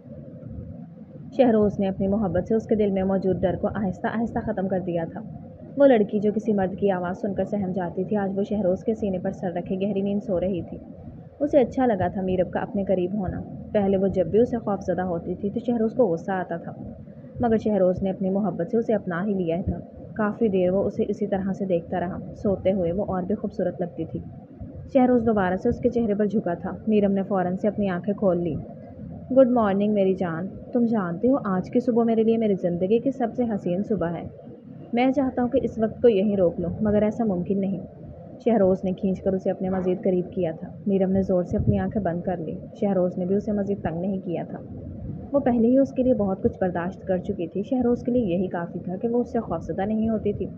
शहरोज़ ने अपनी मोहब्बत से उसके दिल में मौजूद डर को आहिस्ता आहिस्ता ख़त्म कर दिया था। वो लड़की जो किसी मर्द की आवाज़ सुनकर सहम जाती थी, आज वो शहरोज़ के सीने पर सर रखे गहरी नींद सो रही थी। उसे अच्छा लगा था मीरब का अपने करीब होना। पहले वो जब भी उसे खौफज़दा होती थी तो शहरोज़ को गुस्सा आता था, मगर शहरोज़ ने अपनी मोहब्बत से उसे अपना ही लिया था। काफ़ी देर वो उसे इसी तरह से देखता रहा। सोते हुए वो और भी खूबसूरत लगती थी। शहरोज़ दोबारा से उसके चेहरे पर झुका था। मीरम ने फ़ौरन से अपनी आंखें खोल ली। गुड मॉर्निंग मेरी जान। तुम जानती हो आज की सुबह मेरे लिए मेरी ज़िंदगी की सबसे हसीन सुबह है। मैं चाहता हूँ कि इस वक्त को यहीं रोक लूँ, मगर ऐसा मुमकिन नहीं। शहरोज़ ने खींचकर उसे अपने मज़ीद करीब किया था। मीरम ने ज़ोर से अपनी आंखें बंद कर ली। शहरोज़ ने भी उसे मज़ीद तंग नहीं किया था। वो पहले ही उसके लिए बहुत कुछ बर्दाश्त कर चुकी थी। शहरोज़ के लिए यही काफ़ी था कि वो उससे खौफज़दा नहीं होती थी।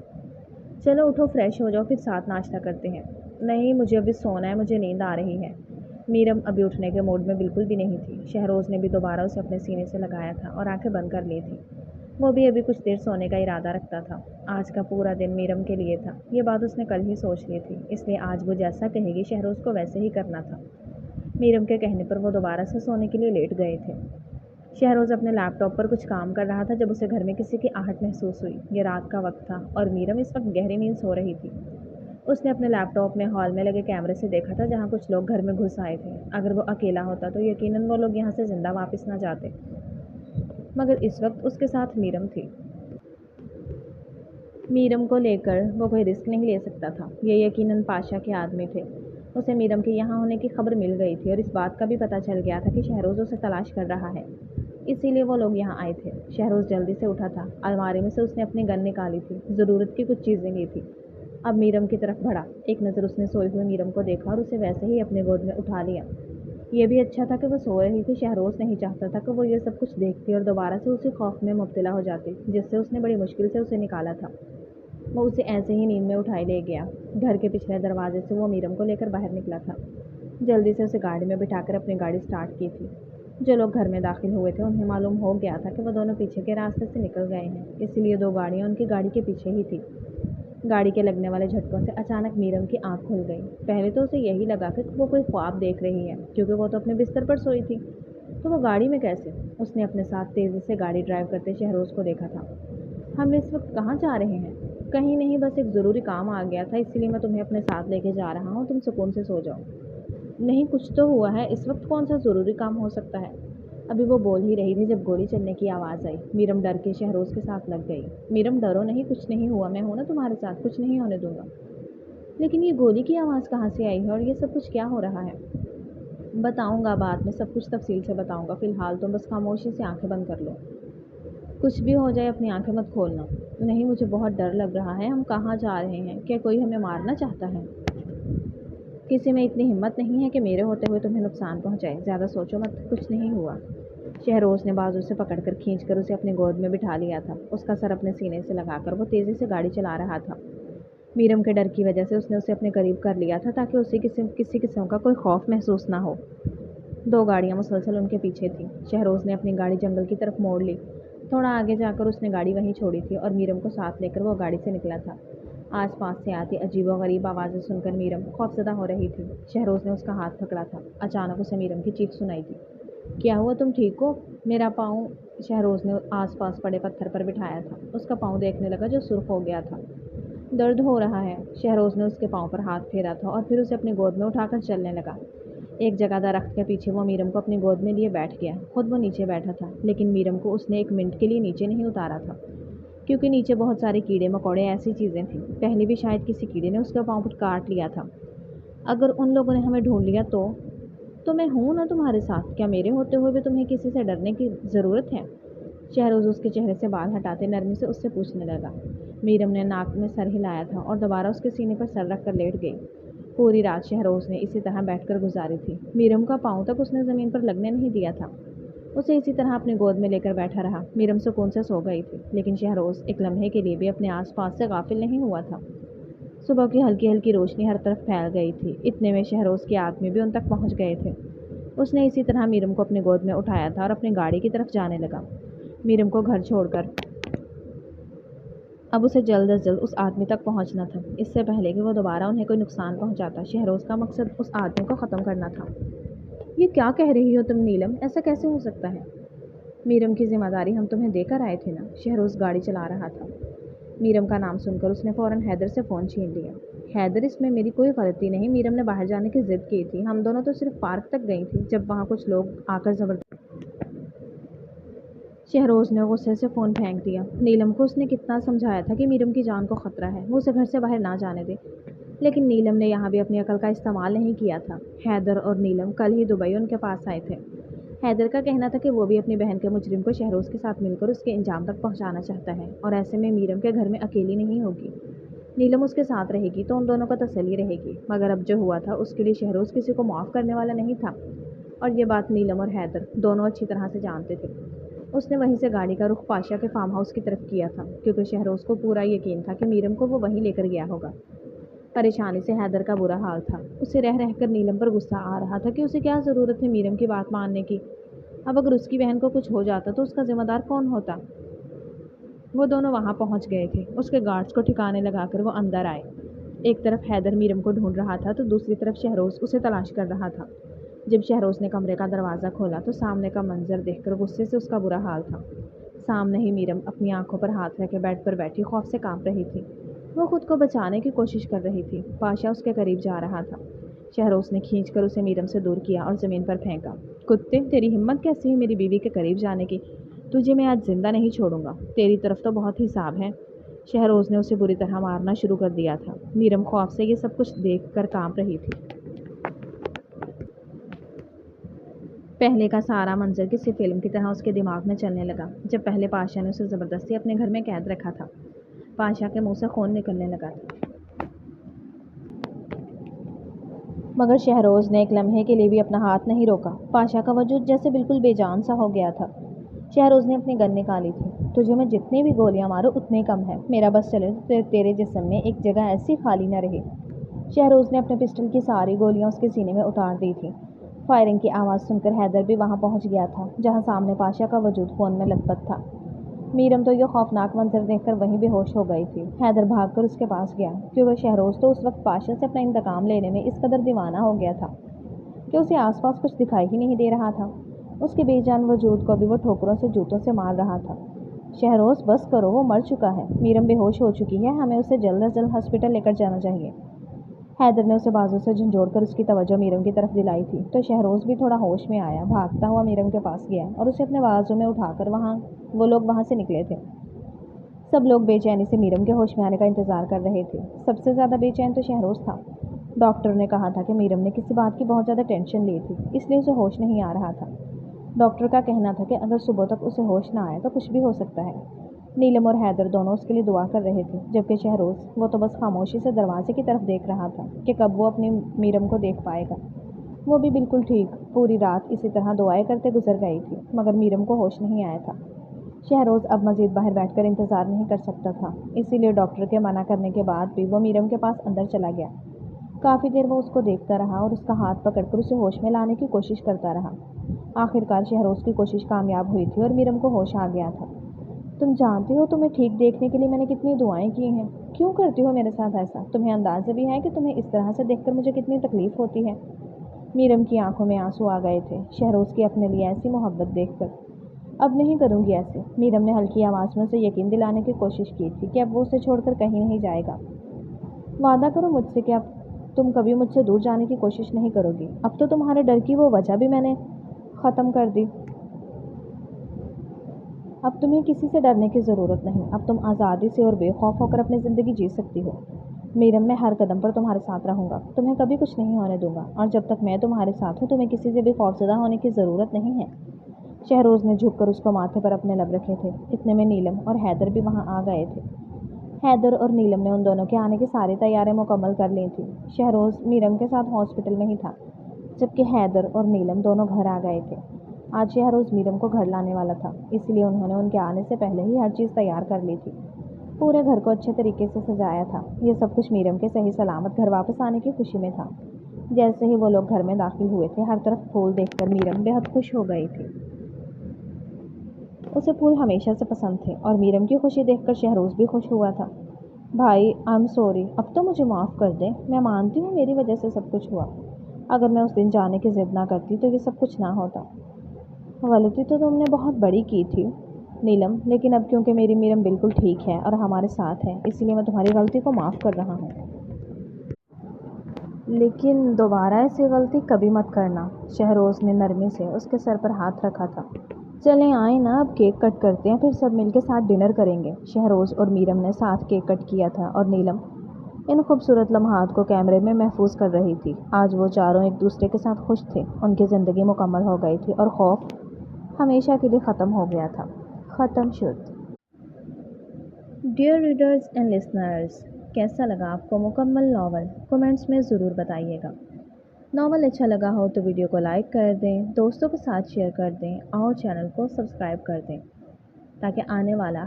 चलो उठो, फ्रेश हो जाओ, फिर साथ नाश्ता करते हैं। नहीं, मुझे अभी सोना है, मुझे नींद आ रही है। मीरम अभी उठने के मूड में बिल्कुल भी नहीं थी। शहरोज़ ने भी दोबारा उसे अपने सीने से लगाया था और आंखें बंद कर ली थी। वो भी अभी कुछ देर सोने का इरादा रखता था। आज का पूरा दिन मीरम के लिए था। ये बात उसने कल ही सोच ली थी, इसलिए आज वो जैसा कहेगी शहरोज़ को वैसे ही करना था। मीरम के कहने पर वो दोबारा से सोने के लिए लेट गए थे। शहरोज़ अपने लैपटॉप पर कुछ काम कर रहा था जब उसे घर में किसी की आहट महसूस हुई। ये रात का वक्त था और मीरम इस वक्त गहरी नींद सो रही थी। उसने अपने लैपटॉप में हॉल में लगे कैमरे से देखा था जहाँ कुछ लोग घर में घुस आए थे। अगर वो अकेला होता तो यकीनन वो लोग यहाँ से ज़िंदा वापस ना जाते, मगर इस वक्त उसके साथ मीरम थी। मीरम को लेकर वो कोई रिस्क नहीं ले सकता था। ये यकीनन पाशा के आदमी थे। उसे मीरम के यहाँ होने की खबर मिल गई थी और इस बात का भी पता चल गया था कि शहरोज़ उसे तलाश कर रहा है, इसीलिए वो लोग यहाँ आए थे। शहरोज़ जल्दी से उठा था। अलमारी में से उसने अपनी गन निकाली थी, ज़रूरत की कुछ चीज़ें ली थी। अब मीरम की तरफ बढ़ा। एक नज़र उसने सोई हुई मीरम को देखा और उसे वैसे ही अपने गोद में उठा लिया। ये भी अच्छा था कि वो सो रही थी। शहरोज़ नहीं चाहता था कि वो ये सब कुछ देखती और दोबारा से उसी खौफ में मुब्तला हो जाती जिससे उसने बड़ी मुश्किल से उसे निकाला था। वो उसे ऐसे ही नींद में उठाई ले गया। घर के पिछले दरवाजे से वो मीरम को लेकर बाहर निकला था। जल्दी से उसे गाड़ी में बिठाकर अपनी गाड़ी स्टार्ट की थी। جو لوگ گھر میں داخل ہوئے تھے انہیں معلوم ہو گیا تھا کہ وہ دونوں پیچھے کے راستے سے نکل گئے ہیں، اسی لیے 2 گاڑیاں ان کی گاڑی کے پیچھے ہی تھی۔ گاڑی کے لگنے والے جھٹکوں سے اچانک میرم کی آنکھ کھل گئی۔ پہلے تو اسے یہی لگا کہ وہ کوئی خواب دیکھ رہی ہے، کیونکہ وہ تو اپنے بستر پر سوئی تھی، تو وہ گاڑی میں کیسے؟ اس نے اپنے ساتھ تیزی سے گاڑی ڈرائیو کرتے شہروز کو دیکھا تھا۔ ہم اس وقت کہاں جا رہے ہیں؟ کہیں نہیں، بس ایک ضروری کام آ گیا تھا، اسی لیے میں تمہیں اپنے ساتھ لے کے جا رہا ہوں، تم سکون سے سو جاؤ۔ نہیں، کچھ تو ہوا ہے، اس وقت کون سا ضروری کام ہو سکتا ہے؟ ابھی وہ بول ہی رہی تھی جب گولی چلنے کی آواز آئی۔ میرم ڈر کے شہروز کے ساتھ لگ گئی۔ میرم ڈرو نہیں، کچھ نہیں ہوا، میں ہوں نا تمہارے ساتھ، کچھ نہیں ہونے دوں گا۔ لیکن یہ گولی کی آواز کہاں سے آئی ہے اور یہ سب کچھ کیا ہو رہا ہے؟ بتاؤں گا بعد میں، سب کچھ تفصیل سے بتاؤں گا، فی الحال تم بس خاموشی سے آنکھیں بند کر لو۔ کچھ بھی ہو جائے اپنی آنکھیں مت کھولنا۔ نہیں، مجھے بہت ڈر لگ رہا ہے، ہم کہاں جا رہے ہیں؟ کیا کوئی ہمیں مارنا چاہتا ہے؟ کسی میں اتنی ہمت نہیں ہے کہ میرے ہوتے ہوئے تمہیں نقصان پہنچائے، زیادہ سوچو مت، کچھ نہیں ہوا۔ شہروز نے بازو سے پکڑ کر کھینچ کر اسے اپنے گود میں بٹھا لیا تھا۔ اس کا سر اپنے سینے سے لگا کر وہ تیزی سے گاڑی چلا رہا تھا۔ میرم کے ڈر کی وجہ سے اس نے اسے اپنے قریب کر لیا تھا تاکہ اسے کسی قسم کا کوئی خوف محسوس نہ ہو۔ 2 گاڑیاں مسلسل ان کے پیچھے تھیں۔ شہروز نے اپنی گاڑی جنگل کی طرف موڑ لی۔ تھوڑا آگے جا کر اس نے گاڑی وہیں چھوڑی تھی اور میرم کو ساتھ لے کر وہ گاڑی سے نکلا تھا۔ آس پاس سے آتی عجیب و غریب آوازیں سن کر میرم خوفزدہ ہو رہی تھی۔ شہروز نے اس کا ہاتھ پکڑا تھا۔ اچانک اسے میرم کی چیخ سنائی دی۔ کیا ہوا، تم ٹھیک ہو؟ میرا پاؤں۔ شہروز نے آس پاس پڑے پتھر پر بٹھایا تھا۔ اس کا پاؤں دیکھنے لگا جو سرخ ہو گیا تھا۔ درد ہو رہا ہے۔ شہروز نے اس کے پاؤں پر ہاتھ پھیرا تھا اور پھر اسے اپنی گود میں اٹھا کر چلنے لگا۔ ایک جگہ درخت کے پیچھے وہ میرم کو اپنی گود میں لیے بیٹھ گیا۔ خود وہ نیچے بیٹھا تھا، لیکن میرم کو اس نے 1 منٹ کے لیے نیچے نہیں اتارا تھا، کیونکہ نیچے بہت سارے کیڑے مکوڑے ایسی چیزیں تھیں۔ پہلے بھی شاید کسی کیڑے نے اس کے پاؤں پر کاٹ لیا تھا۔ اگر ان لوگوں نے ہمیں ڈھونڈ لیا تو میں ہوں نا تمہارے ساتھ، کیا میرے ہوتے ہوئے بھی تمہیں کسی سے ڈرنے کی ضرورت ہے؟ شہروز اس کے چہرے سے بال ہٹاتے نرمی سے اس سے پوچھنے لگا۔ میرم نے ناک میں سر ہلایا تھا اور دوبارہ اس کے سینے پر سر رکھ کر لیٹ گئی۔ پوری رات شہروز نے اسی طرح بیٹھ کر گزاری تھی۔ میرم کا پاؤں تک اس نے زمین پر لگنے نہیں دیا تھا۔ اسے اسی طرح اپنی گود میں لے کر بیٹھا رہا۔ میرم سکون سے سو گئی تھی، لیکن شہروز ایک لمحے کے لیے بھی اپنے آس پاس سے غافل نہیں ہوا تھا۔ صبح کی ہلکی ہلکی روشنی ہر طرف پھیل گئی تھی۔ اتنے میں شہروز کے آدمی بھی ان تک پہنچ گئے تھے۔ اس نے اسی طرح میرم کو اپنی گود میں اٹھایا تھا اور اپنی گاڑی کی طرف جانے لگا۔ میرم کو گھر چھوڑ کر اب اسے جلد از جلد اس آدمی تک پہنچنا تھا، اس سے پہلے کہ وہ دوبارہ انہیں کوئی نقصان پہنچاتا۔ شہروز کا مقصد اس آدمی کو ختم کرنا تھا۔ یہ کیا کہہ رہی ہو تم نیلم؟ ایسا کیسے ہو سکتا ہے؟ میرم کی ذمہ داری ہم تمہیں دے کر آئے تھے نا۔ شہروز گاڑی چلا رہا تھا۔ میرم کا نام سن کر اس نے فوراً حیدر سے فون چھین لیا۔ حیدر، اس میں میری کوئی غلطی نہیں، میرم نے باہر جانے کی ضد کی تھی، ہم دونوں تو صرف پارک تک گئی تھی جب وہاں کچھ لوگ آ کر زبردستی۔ شہروز نے غصے سے فون پھینک دیا۔ نیلم کو اس نے کتنا سمجھایا تھا کہ میرم کی جان کو خطرہ ہے، وہ اسے گھر سے باہر نہ جانے دے، لیکن نیلم نے یہاں بھی اپنی عقل کا استعمال نہیں کیا تھا۔ حیدر اور نیلم کل ہی دبئی ان کے پاس آئے تھے۔ حیدر کا کہنا تھا کہ وہ بھی اپنی بہن کے مجرم کو شہروز کے ساتھ مل کر اس کے انجام تک پہنچانا چاہتا ہے، اور ایسے میں میرم کے گھر میں اکیلی نہیں ہوگی، نیلم اس کے ساتھ رہے گی تو ان دونوں کا تسلی رہے گی۔ مگر اب جو ہوا تھا اس کے لیے شہروز کسی کو معاف کرنے والا نہیں تھا، اور یہ بات نیلم اور حیدر دونوں اچھی طرح سے جانتے تھے۔ اس نے وہیں سے گاڑی کا رخ پاشا کے فارم ہاؤس کی طرف کیا تھا، کیونکہ شہروز کو پورا یقین تھا کہ میرم کو وہ وہیں لے کر گیا ہوگا۔ پریشانی سے حیدر کا برا حال تھا۔ اسے رہ رہ کر نیلم پر غصہ آ رہا تھا کہ اسے کیا ضرورت ہے میرم کی بات ماننے کی۔ اب اگر اس کی بہن کو کچھ ہو جاتا تو اس کا ذمہ دار کون ہوتا؟ وہ دونوں وہاں پہنچ گئے تھے۔ اس کے گارڈز کو ٹھکانے لگا کر وہ اندر آئے۔ ایک طرف حیدر میرم کو ڈھونڈ رہا تھا تو دوسری طرف شہروز اسے تلاش کر رہا تھا۔ جب شہروز نے کمرے کا دروازہ کھولا تو سامنے کا منظر دیکھ کر غصے سے اس کا برا حال تھا۔ سامنے ہی میرم اپنی آنکھوں پر ہاتھ رکھ کے بیڈ پر بیٹھی خوف سے کانپ رہی تھی۔ وہ خود کو بچانے کی کوشش کر رہی تھی۔ پاشا اس کے قریب جا رہا تھا۔ شہروز نے کھینچ کر اسے میرم سے دور کیا اور زمین پر پھینکا۔ کتے، تیری ہمت کیسی ہے میری بیوی کے قریب جانے کی؟ تجھے میں آج زندہ نہیں چھوڑوں گا، تیری طرف تو بہت حساب ہے۔ شہروز نے اسے بری طرح مارنا شروع کر دیا تھا۔ میرم خوف سے یہ سب کچھ دیکھ کر کانپ رہی تھی۔ پہلے کا سارا منظر کسی فلم کی طرح اس کے دماغ میں چلنے لگا۔ جب پہلے پاشا نے اسے زبردستی اپنے گھر میں قید رکھا تھا، پاشا کے منہ سے خون نکلنے لگا تھا، مگر شہروز نے ایک لمحے کے لیے بھی اپنا ہاتھ نہیں روکا۔ پاشا کا وجود جیسے بالکل بے جان سا ہو گیا تھا۔ شہروز نے اپنی گن نکالی تھی۔ تجھے میں جتنی بھی گولیاں ماروں اتنے کم ہے، میرا بس چلے تو تیرے جسم میں ایک جگہ ایسی خالی نہ رہے۔ شہروز نے اپنے پسٹل کی ساری گولیاں اس کے سینے میں اتار دی تھی۔ فائرنگ کی آواز سن کر حیدر بھی وہاں پہنچ گیا تھا جہاں سامنے پاشا کا وجود خون میں لت پت تھا۔ میرم تو یہ خوفناک منظر دیکھ کر وہیں بے ہوش ہو گئی تھی۔ حیدر بھاگ کر اس کے پاس گیا کیونکہ شہروز تو اس وقت پاشا سے اپنا انتقام لینے میں اس قدر دیوانہ ہو گیا تھا کہ اسے آس پاس کچھ دکھائی ہی نہیں دے رہا تھا۔ اس کے بے جان وجود کو بھی وہ ٹھوکروں سے جوتوں سے مار رہا تھا۔ شہروز بس کرو، وہ مر چکا ہے، میرم بے ہوش ہو چکی ہے، ہمیں اسے جلد از جلد ہاسپٹل لے کر جانا چاہیے۔ حیدر نے اسے بازو سے جھنجھوڑ کر اس کی توجہ میرم کی طرف دلائی تھی تو شہروز بھی تھوڑا ہوش میں آیا، بھاگتا ہوا میرم کے پاس گیا اور اسے اپنے بازو میں اٹھا کر وہ لوگ وہاں سے نکلے تھے۔ سب لوگ بے چینی سے میرم کے ہوش میں آنے کا انتظار کر رہے تھے۔ سب سے زیادہ بے چین تو شہروز تھا۔ ڈاکٹر نے کہا تھا کہ میرم نے کسی بات کی بہت زیادہ ٹینشن لی تھی، اس لیے اسے ہوش نہیں آ رہا تھا۔ ڈاکٹر کا کہنا تھا کہ اگر صبح تک اسے ہوش نہ آئے تو کچھ بھی ہو سکتا ہے۔ نیلم اور حیدر دونوں اس کے لیے دعا کر رہے تھے جبکہ شہروز وہ تو بس خاموشی سے دروازے کی طرف دیکھ رہا تھا کہ کب وہ اپنی میرم کو دیکھ پائے گا۔ وہ بھی بالکل ٹھیک پوری رات اسی طرح دعائیں کرتے گزر گئی تھی مگر میرم کو ہوش نہیں آیا تھا۔ شہروز اب مزید باہر بیٹھ کر انتظار نہیں کر سکتا تھا، اسی لیے ڈاکٹر کے منع کرنے کے بعد بھی وہ میرم کے پاس اندر چلا گیا۔ کافی دیر وہ اس کو دیکھتا رہا اور اس کا ہاتھ پکڑ کر اسے ہوش میں لانے کی کوشش کرتا رہا۔ آخرکار شہروز کی کوشش کامیاب ہوئی تھی اور میرم کو ہوش آ گیا تھا۔ تم جانتی ہو تمہیں ٹھیک دیکھنے کے لیے میں نے کتنی دعائیں کی ہیں، کیوں کرتی ہو میرے ساتھ ایسا؟ تمہیں اندازہ بھی ہے کہ تمہیں اس طرح سے دیکھ کر مجھے کتنی تکلیف ہوتی ہے؟ میرم کی آنکھوں میں آنسو آ گئے تھے شہروز کی اپنے لیے ایسی محبت دیکھ کر۔ اب نہیں کروں گی ایسے، میرم نے ہلکی آواز میں اسے یقین دلانے کی کوشش کی تھی کہ اب وہ اسے چھوڑ کر کہیں نہیں جائے گا۔ وعدہ کرو مجھ سے کہ اب تم کبھی مجھ سے دور جانے کی کوشش نہیں کرو گی۔ اب تو تمہارے ڈر کی وہ وجہ بھی میں نے ختم کر دی۔ اب تمہیں کسی سے ڈرنے کی ضرورت نہیں، اب تم آزادی سے اور بے خوف ہو کر اپنی زندگی جی سکتی ہو۔ میرم میں ہر قدم پر تمہارے ساتھ رہوں گا، تمہیں کبھی کچھ نہیں ہونے دوں گا، اور جب تک میں تمہارے ساتھ ہوں تمہیں کسی سے بھی خوفزدہ ہونے کی ضرورت نہیں ہے۔ شہروز نے جھک کر اس کو ماتھے پر اپنے لب رکھے تھے۔ اتنے میں نیلم اور حیدر بھی وہاں آ گئے تھے۔ حیدر اور نیلم نے ان دونوں کے آنے کی ساری تیاریاں مکمل کر لی تھیں۔ شہروز میرم کے ساتھ ہاسپٹل میں ہی تھا جبکہ حیدر اور نیلم دونوں گھر آ گئے تھے۔ آج شہروز میرم کو گھر لانے والا تھا، اس لیے انہوں نے ان کے آنے سے پہلے ہی ہر چیز تیار کر لی تھی۔ پورے گھر کو اچھے طریقے سے سجایا تھا۔ یہ سب کچھ میرم کے صحیح سلامت گھر واپس آنے کی خوشی میں تھا۔ جیسے ہی وہ لوگ گھر میں داخل ہوئے تھے ہر طرف پھول دیکھ کر میرم بے حد خوش ہو گئی تھی۔ اسے پھول ہمیشہ سے پسند تھے اور میرم کی خوشی دیکھ کر شہروز بھی خوش ہوا تھا۔ بھائی آئی ایم سوری، اب تو مجھے معاف کر دیں، میں مانتی ہوں میری وجہ سے سب کچھ ہوا۔ اگر میں اس دن جانے کی ضد نہ کرتی تو یہ سب کچھ نہ ہوتا۔ غلطی تو تم نے بہت بڑی کی تھی نیلم، لیکن اب کیونکہ میری میرم بالکل ٹھیک ہے اور ہمارے ساتھ ہے اس لیے میں تمہاری غلطی کو معاف کر رہا ہوں۔ لیکن دوبارہ ایسی غلطی کبھی مت کرنا۔ شہروز نے نرمی سے اس کے سر پر ہاتھ رکھا تھا۔ چلیں آئیں نا، اب کیک کٹ کرتے ہیں، پھر سب مل کے ساتھ ڈنر کریں گے۔ شہروز اور میرم نے ساتھ کیک کٹ کیا تھا اور نیلم ان خوبصورت لمحات کو کیمرے میں محفوظ کر رہی تھی۔ آج وہ چاروں ایک دوسرے کے ساتھ خوش تھے، ان کی زندگی مکمل ہو گئی تھی اور خوف ہمیشہ کے لیے ختم ہو گیا تھا۔ ختم شد۔ ڈیئر ریڈرز اینڈ لسنرز، کیسا لگا آپ کو مکمل ناول؟ کمنٹس میں ضرور بتائیے گا۔ ناول اچھا لگا ہو تو ویڈیو کو لائک کر دیں، دوستوں کے ساتھ شیئر کر دیں اور چینل کو سبسکرائب کر دیں تاکہ آنے والا